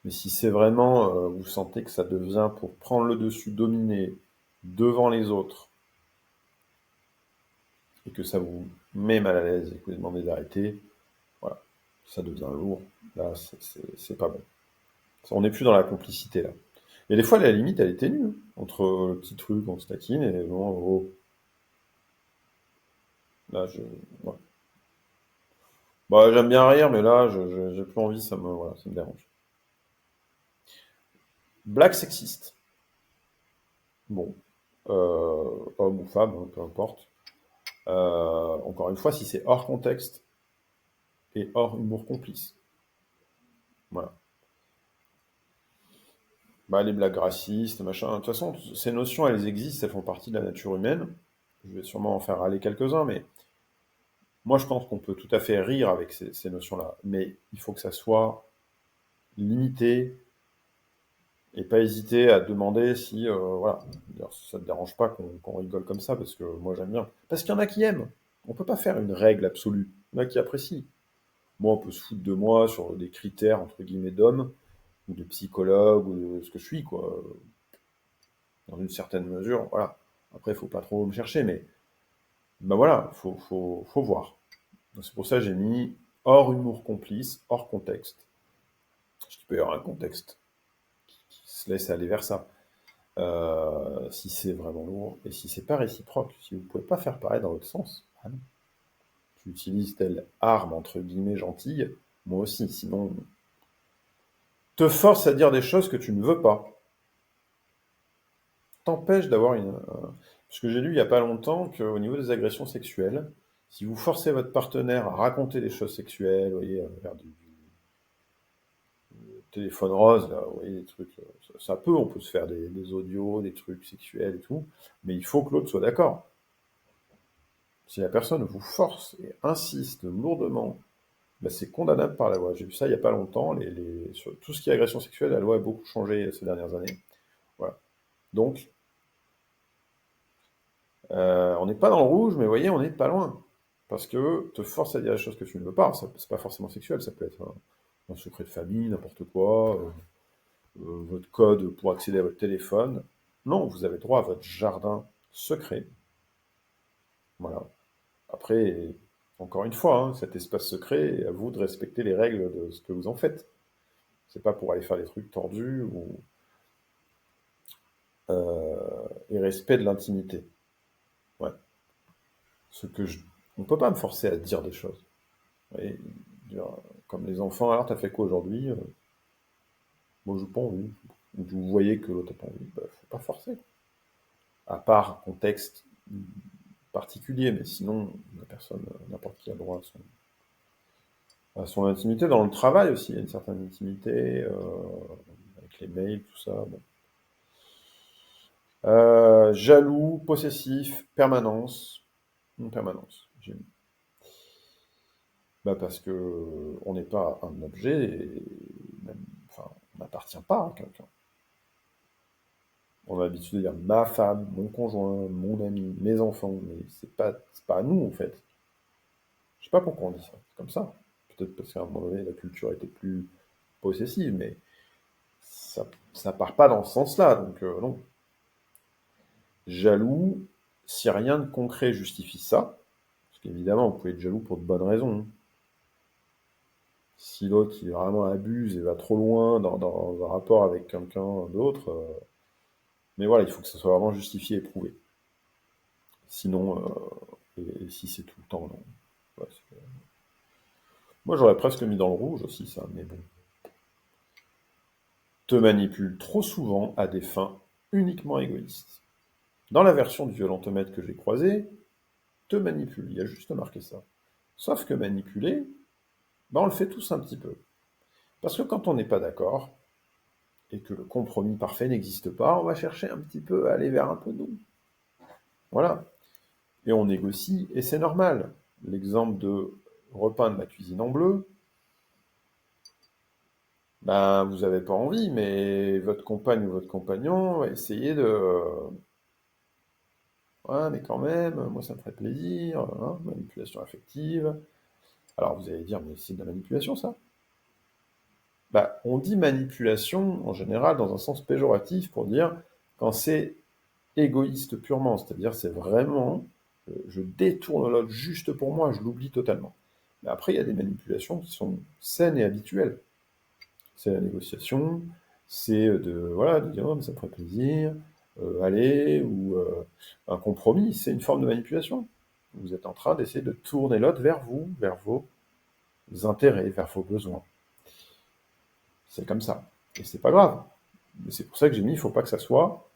Mais si c'est vraiment, vous sentez que ça devient pour prendre le dessus, dominer devant les autres, et que ça vous met mal à l'aise et que vous demandez d'arrêter, voilà, ça devient lourd. Là, c'est pas bon. On n'est plus dans la complicité, là. Et des fois, la limite, elle est ténue, hein, entre le petit truc, on se taquine, et bon, oh, là, ouais. Bah, j'aime bien rire, mais là, j'ai plus envie, voilà, ça me dérange. Blague sexiste. Bon, homme ou femme, hein, peu importe. Encore une fois, si c'est hors contexte et hors humour complice. Voilà. Bah, les blagues racistes, machin. De toute façon, ces notions, elles existent, elles font partie de la nature humaine. Je vais sûrement en faire râler quelques-uns, mais moi, je pense qu'on peut tout à fait rire avec ces notions-là. Mais il faut que ça soit limité et pas hésiter à demander si, voilà, d'ailleurs, ça te dérange pas qu'on rigole comme ça, parce que moi, j'aime bien. Parce qu'il y en a qui aiment. On peut pas faire une règle absolue. Il y en a qui apprécient. Moi, on peut se foutre de moi sur des critères, entre guillemets, d'homme, ou de psychologue, ou de ce que je suis, quoi. Dans une certaine mesure, voilà. Après, il faut pas trop me chercher, mais ben voilà, faut voir. Donc, c'est pour ça que j'ai mis hors humour complice, hors contexte. Parce qu'il peut y avoir un contexte qui se laisse aller vers ça. Si c'est vraiment lourd, et si c'est pas réciproque, si vous pouvez pas faire pareil dans l'autre sens, ah non. Tu utilises telle arme, entre guillemets, gentille, moi aussi, sinon, te force à dire des choses que tu ne veux pas. T'empêche d'avoir parce que j'ai lu il y a pas longtemps qu'au niveau des agressions sexuelles, si vous forcez votre partenaire à raconter des choses sexuelles, vous voyez, vers du téléphone rose, là, vous voyez, des trucs, ça peut, on peut se faire des audios, des trucs sexuels et tout, mais il faut que l'autre soit d'accord. Si la personne vous force et insiste lourdement, ben c'est condamnable par la loi. J'ai vu ça il y a pas longtemps, sur tout ce qui est agression sexuelle, la loi a beaucoup changé ces dernières années. Voilà. Donc, on n'est pas dans le rouge, mais vous voyez, on n'est pas loin. Parce que te force à dire des choses que tu ne veux pas, c'est pas forcément sexuel, ça peut être un secret de famille, n'importe quoi, votre code pour accéder à votre téléphone. Non, vous avez droit à votre jardin secret. Voilà. Après, encore une fois, hein, cet espace secret, à vous de respecter les règles de ce que vous en faites. C'est pas pour aller faire des trucs tordus ou irrespect de l'intimité. Ouais. Ce que je... On peut pas me forcer à dire des choses. Vous voyez, dire, comme les enfants, alors t'as fait quoi aujourd'hui? Moi j'ai pas envie. Ou vous voyez que l'autre n'a pas envie, bah, faut pas forcer. À part contexte particulier, mais sinon, la personne, n'importe qui a droit à son intimité. Dans le travail aussi, il y a une certaine intimité, avec les mails, tout ça. Bon. Jaloux, possessif, permanence. Une permanence, j'ai mis. Bah parce que on n'est pas un objet, et même, enfin, on n'appartient pas à quelqu'un. On a l'habitude de dire ma femme, mon conjoint, mon ami, mes enfants, mais c'est pas à nous en fait. Je sais pas pourquoi on dit ça, c'est comme ça. Peut-être parce qu'à un moment donné, la culture était plus possessive, mais ça part pas dans ce sens-là, donc non. Jaloux, si rien de concret justifie ça, parce qu'évidemment, vous pouvez être jaloux pour de bonnes raisons. Hein. Si l'autre, il vraiment abuse et va trop loin dans un rapport avec quelqu'un d'autre, mais voilà, il faut que ça soit vraiment justifié et prouvé. Sinon, et si c'est tout le temps, non. Ouais, moi, j'aurais presque mis dans le rouge aussi, ça, mais bon. Te manipule trop souvent à des fins uniquement égoïstes. Dans la version du violentomètre que j'ai croisée, te manipule, il y a juste marqué ça. Sauf que manipuler, ben on le fait tous un petit peu. Parce que quand on n'est pas d'accord, et que le compromis parfait n'existe pas, on va chercher un petit peu à aller vers un peu nous. Voilà. Et on négocie, et c'est normal. L'exemple de repeindre la cuisine en bleu, ben, vous n'avez pas envie, mais votre compagne ou votre compagnon va essayer de... Ouais, mais quand même, moi ça me ferait plaisir, hein, manipulation affective. Alors vous allez dire, mais c'est de la manipulation ça? Bah, on dit manipulation en général dans un sens péjoratif pour dire quand c'est égoïste purement, c'est-à-dire c'est vraiment, je détourne l'autre juste pour moi, je l'oublie totalement. Mais après, il y a des manipulations qui sont saines et habituelles. C'est la négociation, c'est voilà, de dire oh, mais ça me ferait plaisir, allez, ou un compromis, c'est une forme de manipulation. Vous êtes en train d'essayer de tourner l'autre vers vous, vers vos intérêts, vers vos besoins. C'est comme ça. Et c'est pas grave. Mais c'est pour ça que j'ai mis, il faut pas que ça soit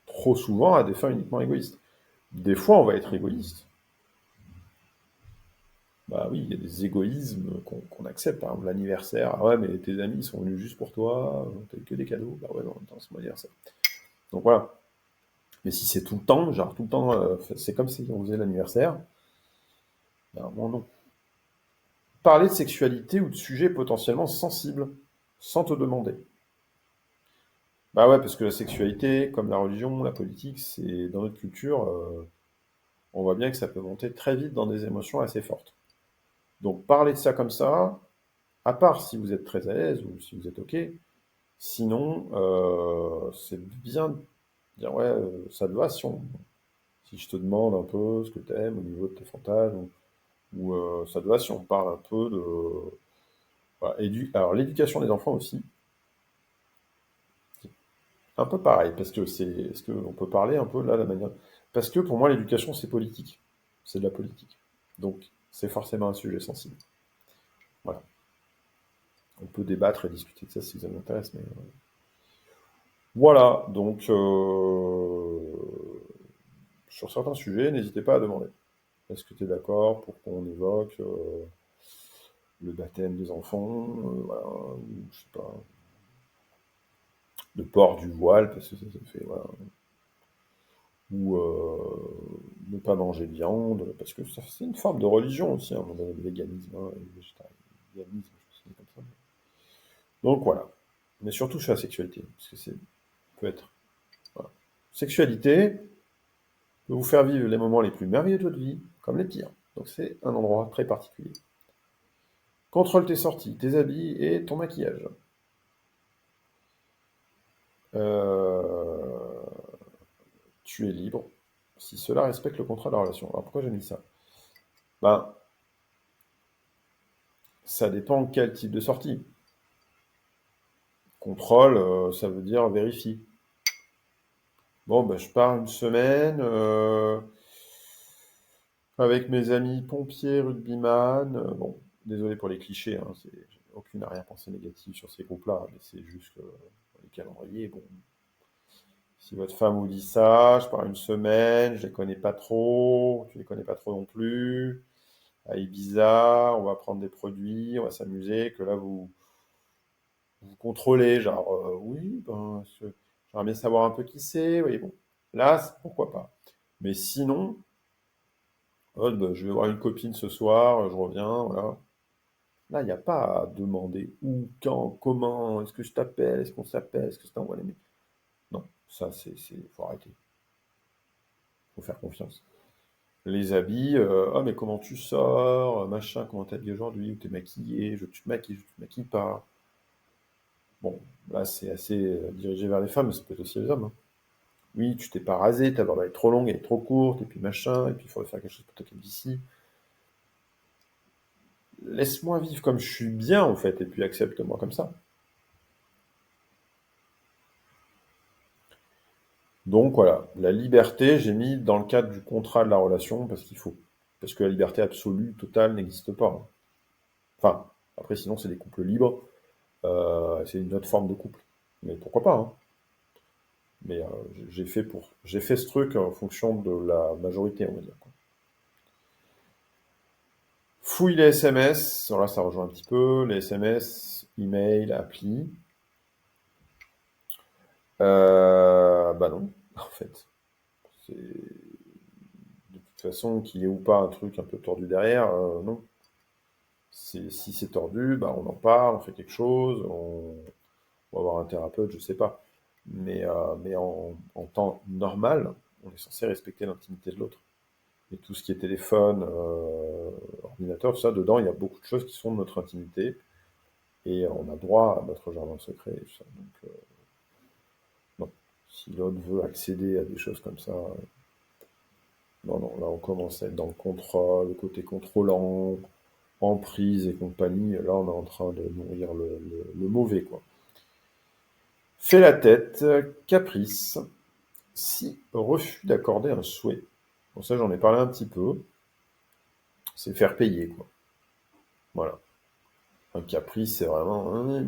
trop souvent à des fins uniquement égoïstes. Des fois, on va être égoïste. Bah oui, il y a des égoïsmes qu'on accepte. Par exemple, l'anniversaire. Ah ouais, mais tes amis sont venus juste pour toi, t'as eu que des cadeaux. Bah ouais, non, attends, c'est mon anniversaire. Donc voilà. Mais si c'est tout le temps, genre tout le temps, c'est comme si on faisait l'anniversaire, ben moi non. Parler de sexualité ou de sujets potentiellement sensibles, sans te demander. Bah ouais, parce que la sexualité, comme la religion, la politique, c'est dans notre culture, on voit bien que ça peut monter très vite dans des émotions assez fortes. Donc parler de ça comme ça, à part si vous êtes très à l'aise ou si vous êtes OK, sinon, c'est bien de dire ouais, ça te va si je te demande un peu ce que tu aimes au niveau de tes fantasmes, ou ça te va si on parle un peu de. Voilà, alors l'éducation des enfants aussi, c'est un peu pareil, parce que est-ce qu'on peut parler un peu là, la manière. Parce que pour moi, l'éducation, c'est politique. C'est de la politique. Donc, c'est forcément un sujet sensible. Voilà. On peut débattre et discuter de ça si ça vous intéresse, mais voilà. Donc, sur certains sujets, n'hésitez pas à demander. Est-ce que tu es d'accord pour qu'on évoque le baptême des enfants, voilà, ou je sais pas, le port du voile, parce que ça fait, voilà, ou ne pas manger de viande, parce que c'est une forme de religion aussi, hein, le véganisme, hein, et le végétarisme, je sais pas comme ça. Donc voilà. Mais surtout sur la sexualité, parce que c'est peut être. Voilà. Sexualité peut vous faire vivre les moments les plus merveilleux de votre vie, comme les pires. Donc c'est un endroit très particulier. Contrôle tes sorties, tes habits et ton maquillage. Euh, Tu es libre si cela respecte le contrat de la relation. Alors pourquoi j'ai mis ça? Ben, ça dépend quel type de sortie. Contrôle, ça veut dire vérifie. Bon, ben, je pars une semaine avec mes amis pompiers, rugbyman. Bon, désolé pour les clichés, hein, j'ai aucune arrière-pensée négative sur ces groupes-là, mais c'est juste que les calendriers, bon. Si votre femme vous dit ça, je pars une semaine, je les connais pas trop, tu les connais pas trop non plus. À Ibiza, on va prendre des produits, on va s'amuser, que là vous contrôlez, genre oui, ben j'aimerais bien savoir un peu qui c'est, oui bon, là pourquoi pas. Mais sinon, ben, je vais voir une copine ce soir, je reviens, voilà. Là, il n'y a pas à demander où, quand, comment, est-ce que je t'appelle, est-ce qu'on s'appelle, est-ce que je t'envoie les mails. Non, ça faut arrêter, faut faire confiance. Les habits, ah mais comment tu sors, machin, comment t'es habillé aujourd'hui, ou t'es maquillé, tu te maquilles, je te maquille pas. Bon, là, c'est assez dirigé vers les femmes, mais ça peut être aussi les hommes, hein. Oui, tu t'es pas rasé, ta barbe elle est trop longue, elle est trop courte, et puis machin, et puis il faudrait faire quelque chose pour t'occuper d'ici. Laisse-moi vivre comme je suis bien, en fait, et puis accepte-moi comme ça. Donc voilà, la liberté, j'ai mis dans le cadre du contrat de la relation, parce qu'il faut. Parce que la liberté absolue, totale, n'existe pas, hein. Enfin, après, sinon, c'est des couples libres, c'est une autre forme de couple. Mais pourquoi pas, hein. Mais j'ai fait ce truc en fonction de la majorité, on va dire, quoi. Fouille les SMS, alors là ça rejoint un petit peu, les SMS, email, appli. Bah non, en fait. C'est de toute façon qu'il y ait ou pas un truc un peu tordu derrière, non. Si c'est tordu, bah on en parle, on fait quelque chose, on va voir un thérapeute, je sais pas. Mais en temps normal, on est censé respecter l'intimité de l'autre. Et tout ce qui est téléphone, ordinateur, tout ça, dedans, il y a beaucoup de choses qui sont de notre intimité. Et on a droit à notre jardin secret et tout ça. Donc, non. Si l'autre veut accéder à des choses comme ça, non, non, là on commence à être dans le contrôle, le côté contrôlant, emprise et compagnie. Là, on est en train de nourrir le mauvais, quoi. Fais la tête, caprice, si refus d'accorder un souhait. Bon, ça, j'en ai parlé un petit peu. C'est faire payer, quoi. Voilà. Un caprice, c'est vraiment.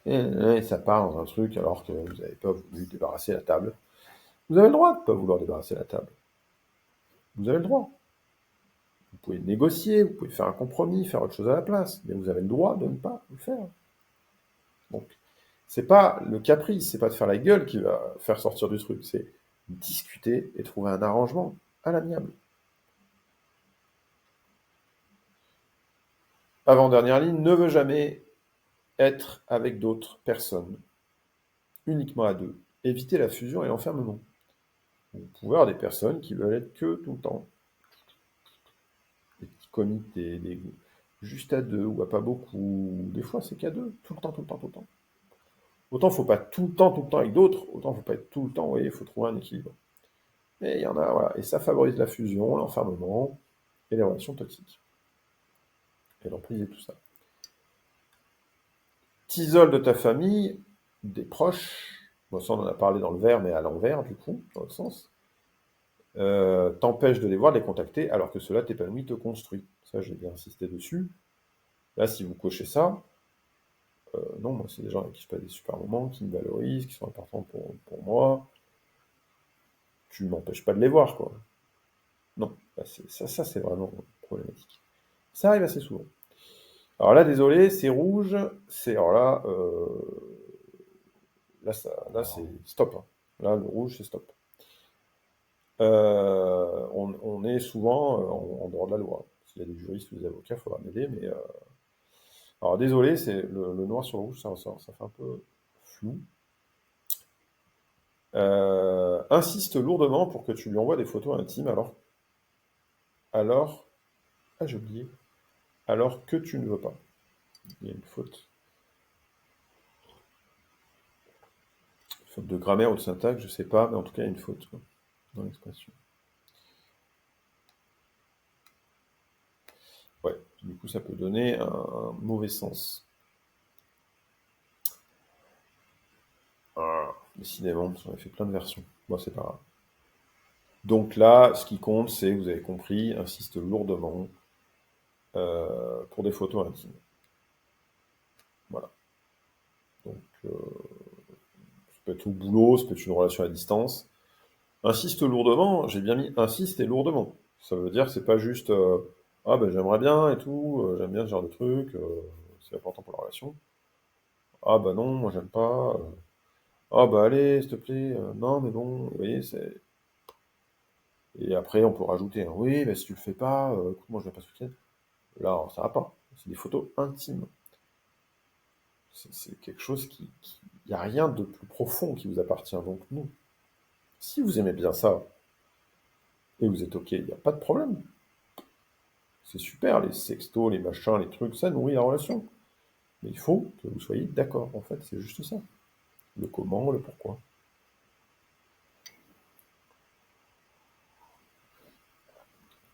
Et ça part dans un truc alors que vous n'avez pas voulu débarrasser la table. Vous avez le droit de ne pas vouloir débarrasser la table. Vous avez le droit. pouvez négocier, vous pouvez faire un compromis, faire autre chose à la place, mais vous avez le droit de ne pas le faire. Donc, c'est pas le caprice, c'est pas de faire la gueule qui va faire sortir du truc, c'est discuter et trouver un arrangement à l'amiable. Avant-dernière ligne, ne veut jamais être avec d'autres personnes, uniquement à deux. Évitez la fusion et l'enfermement. Vous pouvez avoir des personnes qui veulent être que tout le temps, des petits comités, juste à deux ou à pas beaucoup. Des fois, c'est qu'à deux, tout le temps, tout le temps, tout le temps. Autant faut pas tout le temps avec d'autres, autant faut pas être tout le temps, vous voyez, il faut trouver un équilibre. Et il y en a, voilà, et ça favorise la fusion, l'enfermement et les relations toxiques. Et l'emprise et tout ça. T'isole de ta famille, des proches, bon ça on en a parlé dans le verre, mais à l'envers du coup, dans le sens, t'empêche de les voir, de les contacter, alors que cela t'épanouit, te construit. Ça, j'ai bien insisté dessus. Là, si vous cochez ça, non, moi, c'est des gens avec qui je passe des super moments, qui me valorisent, qui sont importants pour moi. Tu m'empêches pas de les voir, quoi. Non, bah, ça c'est vraiment problématique. Ça arrive assez souvent. Alors là, désolé, c'est rouge, c'est... Alors là, là c'est stop, hein. Là, le rouge, c'est stop. On est souvent en dehors de la loi. S'il y a des juristes ou des avocats, il faudra m'aider, mais... Alors désolé, c'est le noir sur le rouge, ça ressort, ça fait un peu flou. Insiste lourdement pour que tu lui envoies des photos intimes alors, ah j'ai oublié, alors que tu ne veux pas. Il y a une faute de grammaire ou de syntaxe, je sais pas, mais en tout cas il y a une faute quoi, dans l'expression. Ouais, du coup ça peut donner un mauvais sens. Ah, décidément, on a fait plein de versions. Bon, c'est pas grave. Donc là, ce qui compte, c'est, vous avez compris, insiste lourdement pour des photos intimes. Voilà. Donc, ça peut être au boulot, ça peut être une relation à distance. Insiste lourdement, j'ai bien mis insiste et lourdement. Ça veut dire c'est pas juste ah ben j'aimerais bien et tout, j'aime bien ce genre de truc, c'est important pour la relation. Ah bah non, moi j'aime pas. Ah bah allez, s'il te plaît, non mais bon, vous voyez, c'est. Et après on peut rajouter un oui, mais si tu le fais pas, écoute, moi je vais pas ce week-end. Là, ça va pas. C'est des photos intimes. C'est quelque chose qui. Il n'y a rien de plus profond qui vous appartient. Donc non. Si vous aimez bien ça, et vous êtes ok, il n'y a pas de problème. C'est super, les sextos, les machins, les trucs, ça nourrit la relation. Mais il faut que vous soyez d'accord, en fait, c'est juste ça. Le comment, le pourquoi.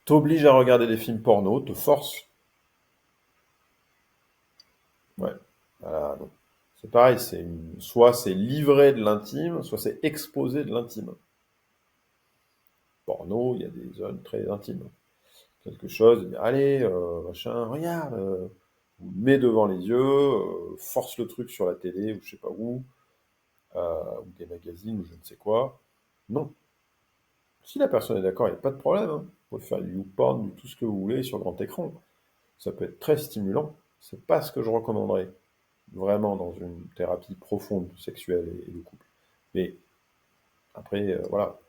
T'oblige à regarder des films porno, te force. Ouais. Ah, non. C'est pareil, soit c'est livrer de l'intime, soit c'est exposer de l'intime. Porno, il y a des zones très intimes. Quelque chose, allez, machin, regarde, vous le met devant les yeux, force le truc sur la télé ou je sais pas où, ou des magazines ou je ne sais quoi. Non. Si la personne est d'accord, il n'y a pas de problème, hein. Vous pouvez faire du YouPorn, du tout ce que vous voulez sur grand écran. Ça peut être très stimulant. C'est pas ce que je recommanderais vraiment dans une thérapie profonde sexuelle et de couple. Mais après, voilà,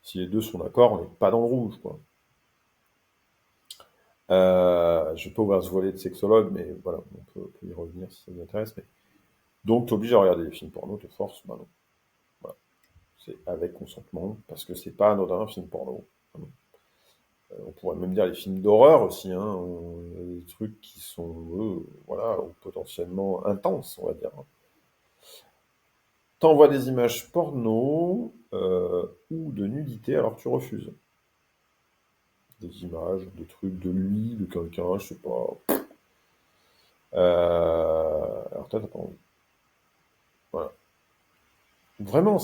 si les deux sont d'accord, on n'est pas dans le rouge, quoi. Je vais pas ouvrir ce volet de sexologue, mais voilà, on peut y revenir si ça vous intéresse. Mais... Donc, t'obliges à regarder des films porno, te force, bah non. Voilà. C'est avec consentement, parce que c'est pas anodin un film porno. On pourrait même dire les films d'horreur aussi, hein, des trucs qui sont, voilà, potentiellement intenses, on va dire. T'envoies des images porno ou de nudité, alors tu refuses. Des images, des trucs de lui, de quelqu'un, je sais pas. Alors toi, t'as pas envie. Voilà. Vraiment,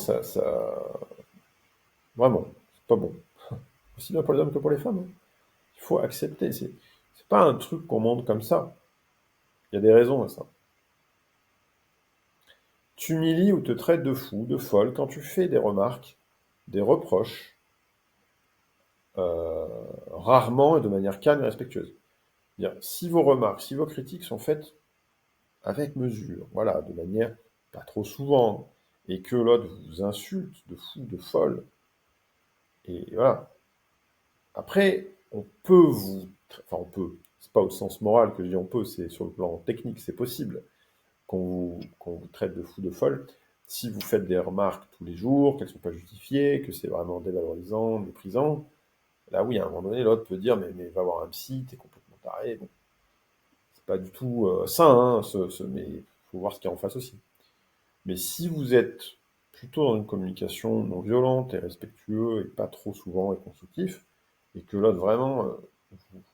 vraiment, c'est pas bon. Aussi bien pour les hommes que pour les femmes, hein. Il faut accepter. C'est pas un truc qu'on montre comme ça. Il y a des raisons à ça. T'humilies ou te traites de fou, de folle, quand tu fais des remarques, des reproches, rarement et de manière calme et respectueuse. Bien, si vos remarques, si vos critiques sont faites avec mesure, voilà, de manière pas trop souvent, et que l'autre vous insulte de fou, de folle, et voilà. Après, on peut vous... Enfin, on peut. C'est pas au sens moral que je dis on peut, c'est sur le plan technique, c'est possible qu'on vous traite de fou, de folle. Si vous faites des remarques tous les jours, qu'elles ne sont pas justifiées, que c'est vraiment dévalorisant, méprisant, là oui, à un moment donné, l'autre peut dire mais va voir un psy, t'es complètement taré. Bon, c'est pas du tout sain, hein, mais il faut voir ce qu'il y a en face aussi. Mais si vous êtes plutôt dans une communication non violente et respectueux et pas trop souvent et constructif, et que l'autre vraiment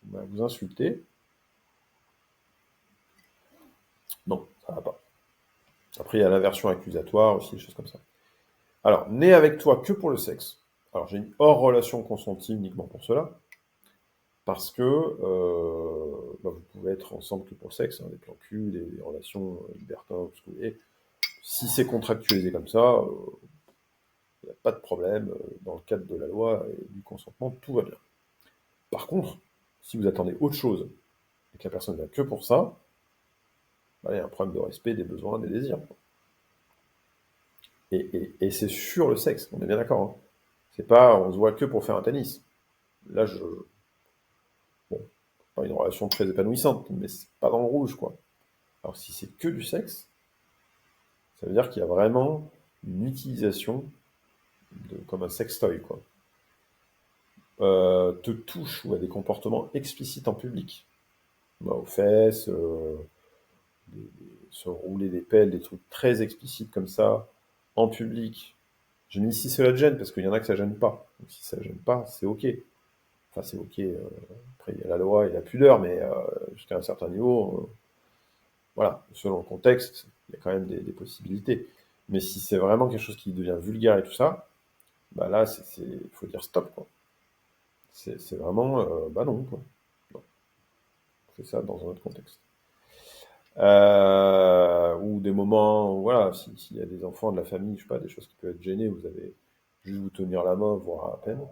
vous insultez, non, ça va pas. Après, il y a l'inversion accusatoire aussi, des choses comme ça. Alors, né avec toi que pour le sexe. Alors, j'ai mis hors relation consentie uniquement pour cela, parce que vous pouvez être ensemble que pour le sexe, hein, des plans cul, des relations libertins, tout ce que vous voulez. Si c'est contractualisé comme ça, il n'y a pas de problème. Dans le cadre de la loi et du consentement, tout va bien. Par contre, si vous attendez autre chose et que la personne vient que pour ça, il y a un problème de respect des besoins, des désirs. Et c'est sur le sexe, on est bien d'accord. Hein. C'est pas on se voit que pour faire un tennis. Là, bon, pas une relation très épanouissante, mais c'est pas dans le rouge, quoi. Alors si c'est que du sexe, ça veut dire qu'il y a vraiment une utilisation comme un sextoy, quoi. Te touche ou a des comportements explicites en public. Aux fesses, se rouler des pelles, des trucs très explicites comme ça, en public. J'ai mis ici cela te gêne, parce qu'il y en a que ça gêne pas. Donc si ça gêne pas, c'est ok. Enfin, c'est ok. Après, il y a la loi et la pudeur, mais jusqu'à un certain niveau, voilà, selon le contexte, il y a quand même des possibilités. Mais si c'est vraiment quelque chose qui devient vulgaire et tout ça, bah là, il faut dire stop, quoi. C'est vraiment, bah non, quoi. Non, on fait ça dans un autre contexte. Ou des moments, où, voilà, s'il y a des enfants de la famille, je sais pas, des choses qui peuvent être gênées, vous avez juste vous tenir la main, voire à peine.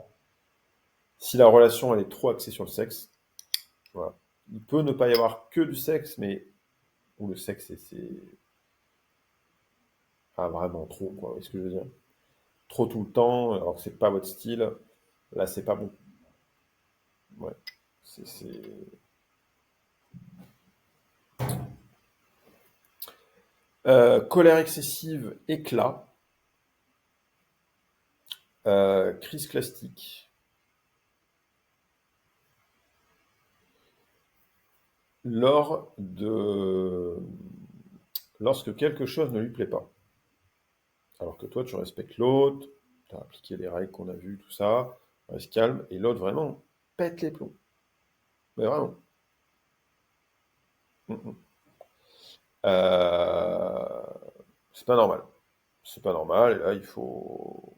Si la relation, elle est trop axée sur le sexe, voilà. Il peut ne pas y avoir que du sexe, mais où le sexe, c'est vraiment trop, quoi. Vous voyez ce que je veux dire? Trop tout le temps, alors que c'est pas votre style, là, c'est pas bon. Ouais. C'est... Colère excessive, éclat, crise classique. Lorsque quelque chose ne lui plaît pas. Alors que toi, tu respectes l'autre, tu as appliqué les règles qu'on a vues, tout ça, reste calme, et l'autre vraiment pète les plombs. Mais vraiment. Mm, mm. Euh, c'est pas normal. C'est pas normal, et là, il faut...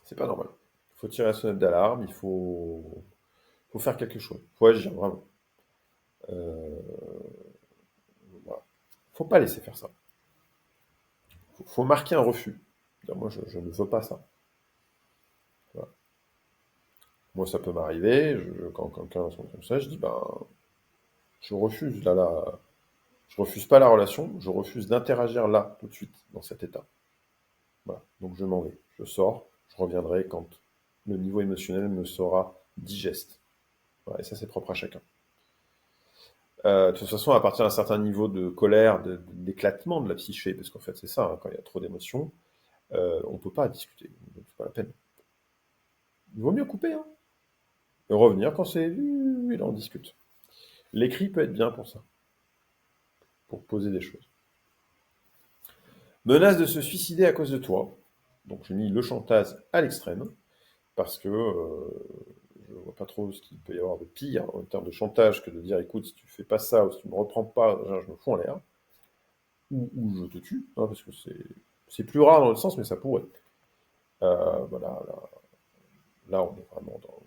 C'est pas normal. Il faut tirer la sonnette d'alarme, faut faire quelque chose. Il faut agir, vraiment. Voilà. Faut pas laisser faire ça. Faut marquer un refus. Dire, moi, je ne veux pas ça. Voilà. Moi, ça peut m'arriver, quand quelqu'un est comme ça, je dis, ben, je refuse, là, je refuse pas la relation, je refuse d'interagir là, tout de suite, dans cet état. Voilà. Donc, je m'en vais. Je sors, je reviendrai quand le niveau émotionnel me sera digeste. Voilà. Et ça, c'est propre à chacun. De toute façon, à partir d'un certain niveau de colère, d'éclatement de la psyché, parce qu'en fait, c'est ça, hein, quand il y a trop d'émotions, on peut pas discuter. Donc, c'est pas la peine. Il vaut mieux couper, hein. Et revenir quand c'est et là on discute. L'écrit peut être bien pour ça, pour poser des choses. Menace de se suicider à cause de toi. Donc j'ai mis le chantage à l'extrême, parce que je vois pas trop ce qu'il peut y avoir de pire en termes de chantage que de dire écoute, si tu fais pas ça, ou si tu me reprends pas, je me fous en l'air, ou je te tue, hein, parce que c'est plus rare dans le sens, mais ça pourrait. Voilà, là, on est vraiment dans...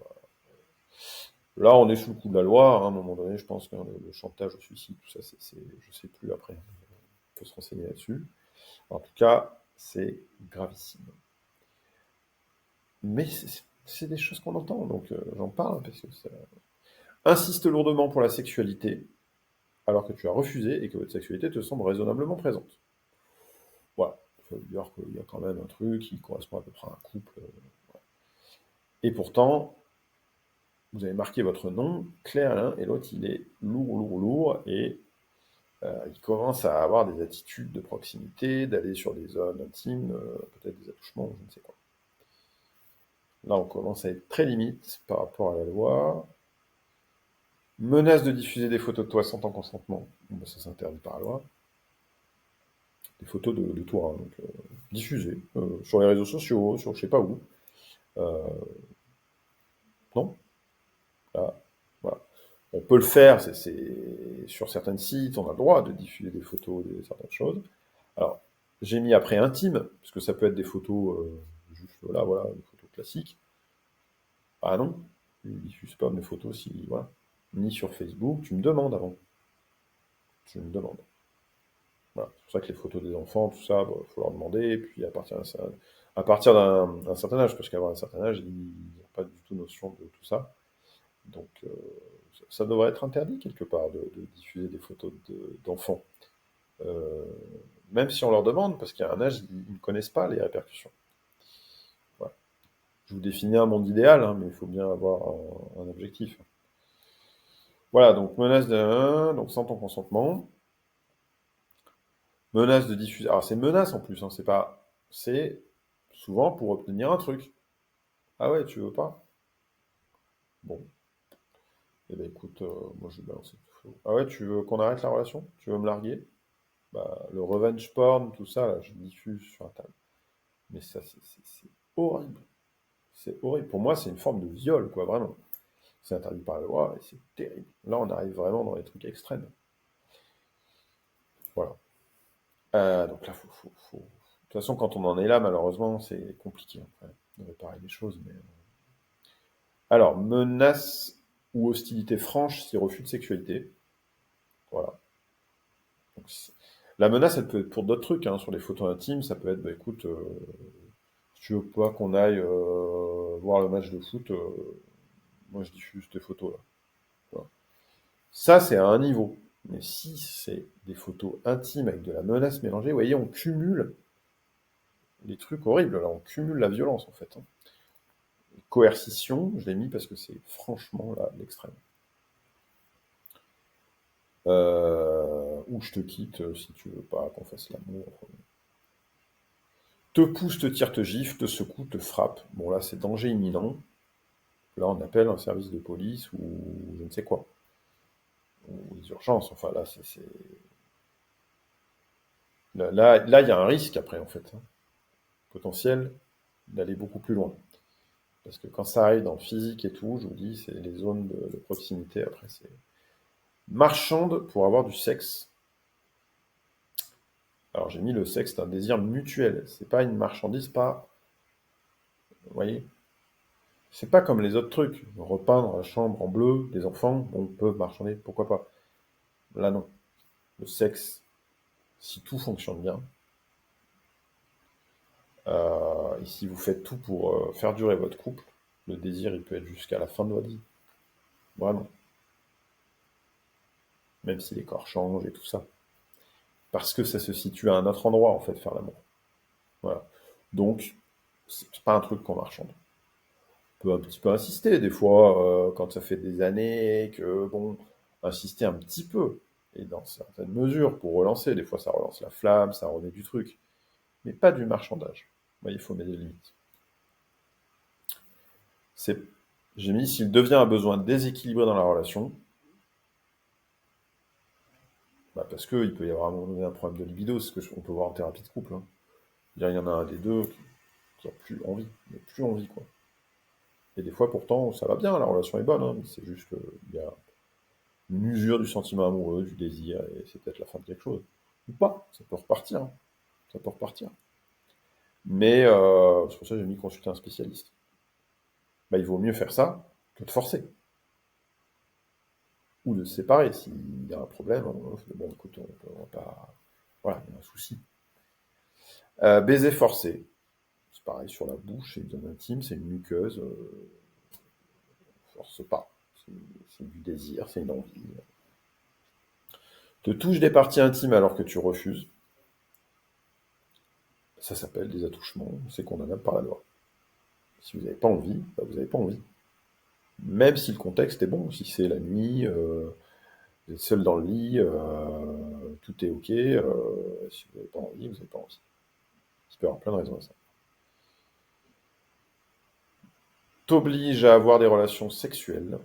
Là, on est sous le coup de la loi, hein, à un moment donné, je pense que le chantage au suicide, tout ça, je sais plus après, on peut se renseigner là-dessus. En tout cas, c'est gravissime. Mais c'est des choses qu'on entend, donc j'en parle, parce que ça insiste lourdement pour la sexualité, alors que tu as refusé et que votre sexualité te semble raisonnablement présente. Voilà, ça veut dire qu'il y a quand même un truc qui correspond à peu près à un couple. Voilà. Et pourtant, vous avez marqué votre nom, clair l'un, et l'autre, il est lourd, lourd, lourd, et il commence à avoir des attitudes de proximité, d'aller sur des zones intimes, peut-être des attouchements, je ne sais quoi. Là, on commence à être très limite par rapport à la loi. Menace de diffuser des photos de toi sans ton consentement. Bon, bah, ça s'interdit par la loi. Des photos de toi, hein, donc diffusées sur les réseaux sociaux, sur je sais pas où. Euh, non, là, voilà. On peut le faire, sur certains sites, on a le droit de diffuser des photos, certaines choses. Alors, j'ai mis après intime, parce que ça peut être des photos juste là, voilà, des photos classiques. Ah non, je ne diffuse pas mes photos si, voilà. Ni sur Facebook, tu me demandes avant. Tu me demandes. Voilà. C'est pour ça que les photos des enfants, tout ça, il faut leur demander, et puis à partir d'un certain âge, parce qu'avoir un certain âge, ils n'ont pas du tout notion de tout ça. Donc, ça devrait être interdit quelque part de diffuser des photos d'enfants. Euh, Même si on leur demande, parce qu'à un âge, ils ne connaissent pas les répercussions. Voilà. Je vous définis un monde idéal, hein, mais il faut bien avoir un objectif. Voilà, donc menace donc sans ton consentement. Menace de diffuser. Alors c'est menace en plus, hein, c'est pas. C'est souvent pour obtenir un truc. Ah ouais, tu veux pas? Bon, eh ben écoute, moi je vais balancer tout faux. Ah ouais, tu veux qu'on arrête la relation? Tu veux me larguer? Bah, le revenge porn, tout ça, là, je diffuse sur Internet. Mais ça, c'est horrible. C'est horrible. Pour moi, c'est une forme de viol, quoi, vraiment. C'est interdit par la loi et c'est terrible. Là, on arrive vraiment dans les trucs extrêmes. Voilà. Donc là, De toute façon, quand on en est là, malheureusement, c'est compliqué après, de réparer les choses. Mais... Alors, menace ou hostilité franche si refus de sexualité. Voilà. Donc, la menace, elle peut être pour d'autres trucs, hein. Sur les photos intimes, ça peut être, bah écoute, si tu veux pas qu'on aille voir le match de foot, moi je diffuse tes photos là. Voilà. Ça, c'est à un niveau. Mais si c'est des photos intimes avec de la menace mélangée, vous voyez, on cumule les trucs horribles, là, on cumule la violence en fait, hein. Coercition, je l'ai mis parce que c'est franchement là l'extrême. Ou je te quitte si tu veux pas qu'on fasse l'amour. Te pousse, te tire, te gifle, te secoue, te frappe. Bon là, c'est danger imminent. Là, on appelle un service de police ou je ne sais quoi. Ou les urgences. Enfin là, là, il y a un risque après en fait, hein, potentiel d'aller beaucoup plus loin. Parce que quand ça arrive dans le physique et tout, je vous dis, c'est les zones de proximité. Après, c'est marchande pour avoir du sexe. Alors j'ai mis le sexe, c'est un désir mutuel. C'est pas une marchandise, pas. Vous voyez? C'est pas comme les autres trucs. Repeindre la chambre en bleu, des enfants, on peut marchander, pourquoi pas. Là non. Le sexe, si tout fonctionne bien, et si vous faites tout pour faire durer votre couple, le désir il peut être jusqu'à la fin de votre vie. Vraiment. Même si les corps changent et tout ça. Parce que ça se situe à un autre endroit, en fait, faire l'amour. Voilà. Donc, c'est pas un truc qu'on marchande. On peut un petit peu insister, des fois, quand ça fait des années, que, bon, insister un petit peu, et dans certaines mesures, pour relancer. Des fois, ça relance la flamme, ça remet du truc. Mais pas du marchandage. Moi, il faut mettre des limites. C'est, j'ai mis, s'il devient un besoin déséquilibré dans la relation, bah parce qu'il peut y avoir à un moment donné un problème de libido, c'est ce qu'on peut voir en thérapie de couple, hein. Il y en a un des deux qui a plus envie, mais plus envie, quoi. Et des fois, pourtant, ça va bien, la relation est bonne, hein, mais c'est juste qu'il y a une usure du sentiment amoureux, du désir, et c'est peut-être la fin de quelque chose. Ou pas, ça peut repartir, hein. Ça peut repartir. Mais c'est pour ça que j'ai mis consulter un spécialiste. Bah, il vaut mieux faire ça que de forcer. Ou de se séparer. S'il y a un problème, bon, écoute, on va pas... Voilà, il y a un souci. Baiser forcé. pareil sur la bouche, c'est une zone intime, c'est une muqueuse, force pas. C'est du désir, c'est une envie. Te touche des parties intimes alors que tu refuses, ça s'appelle des attouchements, c'est condamnable par la loi. Si vous n'avez pas envie, bah vous n'avez pas envie. Même si le contexte est bon, si c'est la nuit, vous êtes seul dans le lit, tout est ok, si vous n'avez pas envie, vous n'avez pas envie. Il peut y avoir plein de raisons à ça. T'oblige à avoir des relations sexuelles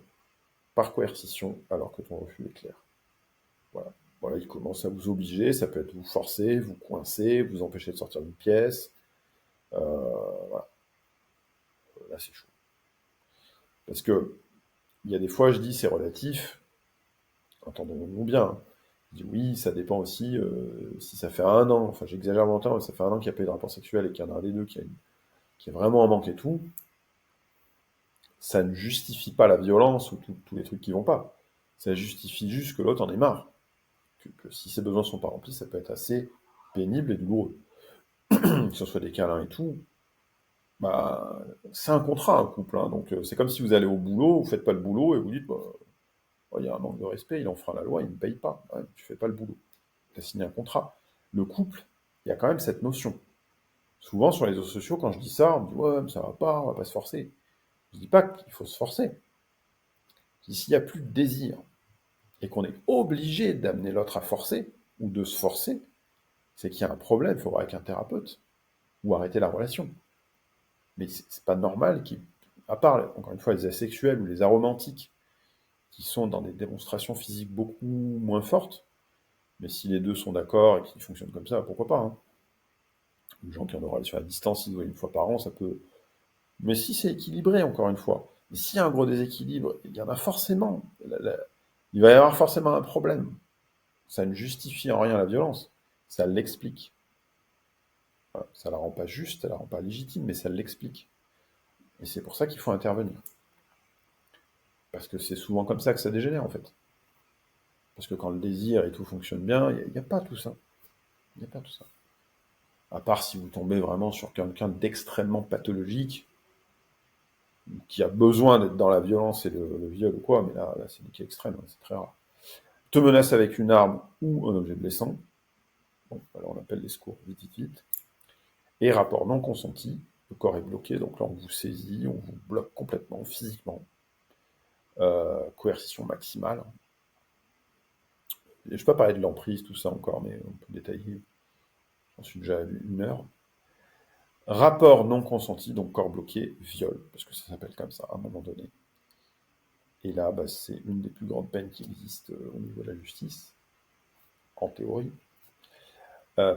par coercition alors que ton refus est clair. Voilà. Voilà, il commence à vous obliger, ça peut être vous forcer, vous coincer, vous empêcher de sortir d'une pièce. Voilà. Là, c'est chaud. Parce que, il y a des fois, je dis, c'est relatif, entendons-nous bien, hein. Je dis oui, ça dépend aussi si ça fait 1 an, enfin j'exagère longtemps, mais ça fait 1 an qu'il n'y a pas eu de rapport sexuel et qu'il y en a un des deux qui est vraiment en manque et tout, ça ne justifie pas la violence ou tous les trucs qui vont pas. Ça justifie juste que l'autre en ait marre. Que si ses besoins sont pas remplis, ça peut être assez pénible et douloureux. Que ce soit des câlins et tout, bah, c'est un contrat, un couple, hein. Donc c'est comme si vous allez au boulot, vous faites pas le boulot et vous dites, bah, oh, il y a un manque de respect, il en fera la loi, il me paye pas. Ouais, tu fais pas le boulot. Tu as signé un contrat. Le couple, il y a quand même cette notion. Souvent sur les réseaux sociaux, quand je dis ça, on me dit ouais, mais ça va pas, on va pas se forcer. Je dis pas qu'il faut se forcer. Je dis s'il y a plus de désir et qu'on est obligé d'amener l'autre à forcer ou de se forcer, c'est qu'il y a un problème, il faut voir avec un thérapeute ou arrêter la relation. Mais c'est pas normal à part, encore une fois, les asexuels ou les aromantiques, qui sont dans des démonstrations physiques beaucoup moins fortes, mais si les deux sont d'accord et qu'ils fonctionnent comme ça, pourquoi pas, hein. Les gens qui ont des relations à distance, ils se voient une fois par an, ça peut... Mais si c'est équilibré, encore une fois, et s'il y a un gros déséquilibre, il y en a forcément. Il va y avoir forcément un problème. Ça ne justifie en rien la violence. Ça l'explique. Voilà. Ça la rend pas juste, ça la rend pas légitime, mais ça l'explique. Et c'est pour ça qu'il faut intervenir. Parce que c'est souvent comme ça que ça dégénère, en fait. Parce que quand le désir et tout fonctionne bien, il n'y a pas tout ça. Il n'y a pas tout ça. À part si vous tombez vraiment sur quelqu'un d'extrêmement pathologique, qui a besoin d'être dans la violence et le viol ou quoi, mais là c'est des cas extrêmes, hein, c'est très rare. Te menace avec une arme ou un objet blessant, bon, alors on appelle les secours, vite, vite, vite. Et rapport non consenti, le corps est bloqué, donc là on vous saisit, on vous bloque complètement, physiquement. Coercition maximale. Et je ne vais pas parler de l'emprise, tout ça encore, mais on peut détailler. J'en suis déjà à 1 heure. Rapport non consenti, donc corps bloqué, viol, parce que ça s'appelle comme ça à un moment donné. Et là, bah, c'est une des plus grandes peines qui existent au niveau de la justice, en théorie.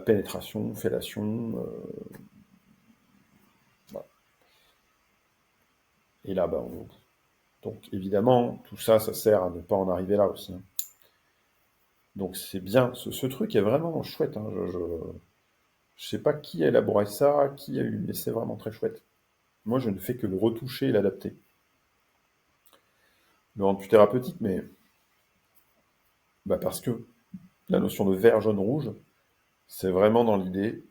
Pénétration, fellation, voilà. Et là, bah, donc évidemment, tout ça, ça sert à ne pas en arriver là aussi, hein. Donc c'est bien, ce truc est vraiment chouette, hein. Je sais pas qui a élaboré ça, qui a eu, mais c'est vraiment très chouette. Moi, je ne fais que le retoucher et l'adapter. Le rendre plus thérapeutique, mais bah parce que la notion de vert, jaune, rouge, c'est vraiment dans l'idée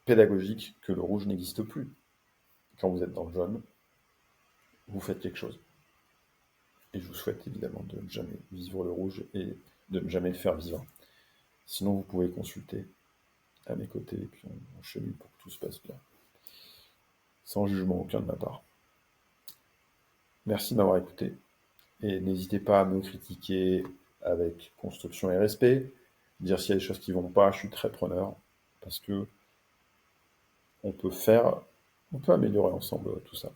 pédagogique que le rouge n'existe plus. Quand vous êtes dans le jaune, vous faites quelque chose. Et je vous souhaite évidemment de ne jamais vivre le rouge et de ne jamais le faire vivre. Sinon, vous pouvez consulter à mes côtés et puis on chemine pour que tout se passe bien. Sans jugement aucun de ma part. Merci de m'avoir écouté. Et n'hésitez pas à me critiquer avec construction et respect. Dire s'il y a des choses qui vont pas, je suis très preneur. Parce que on peut améliorer ensemble tout ça.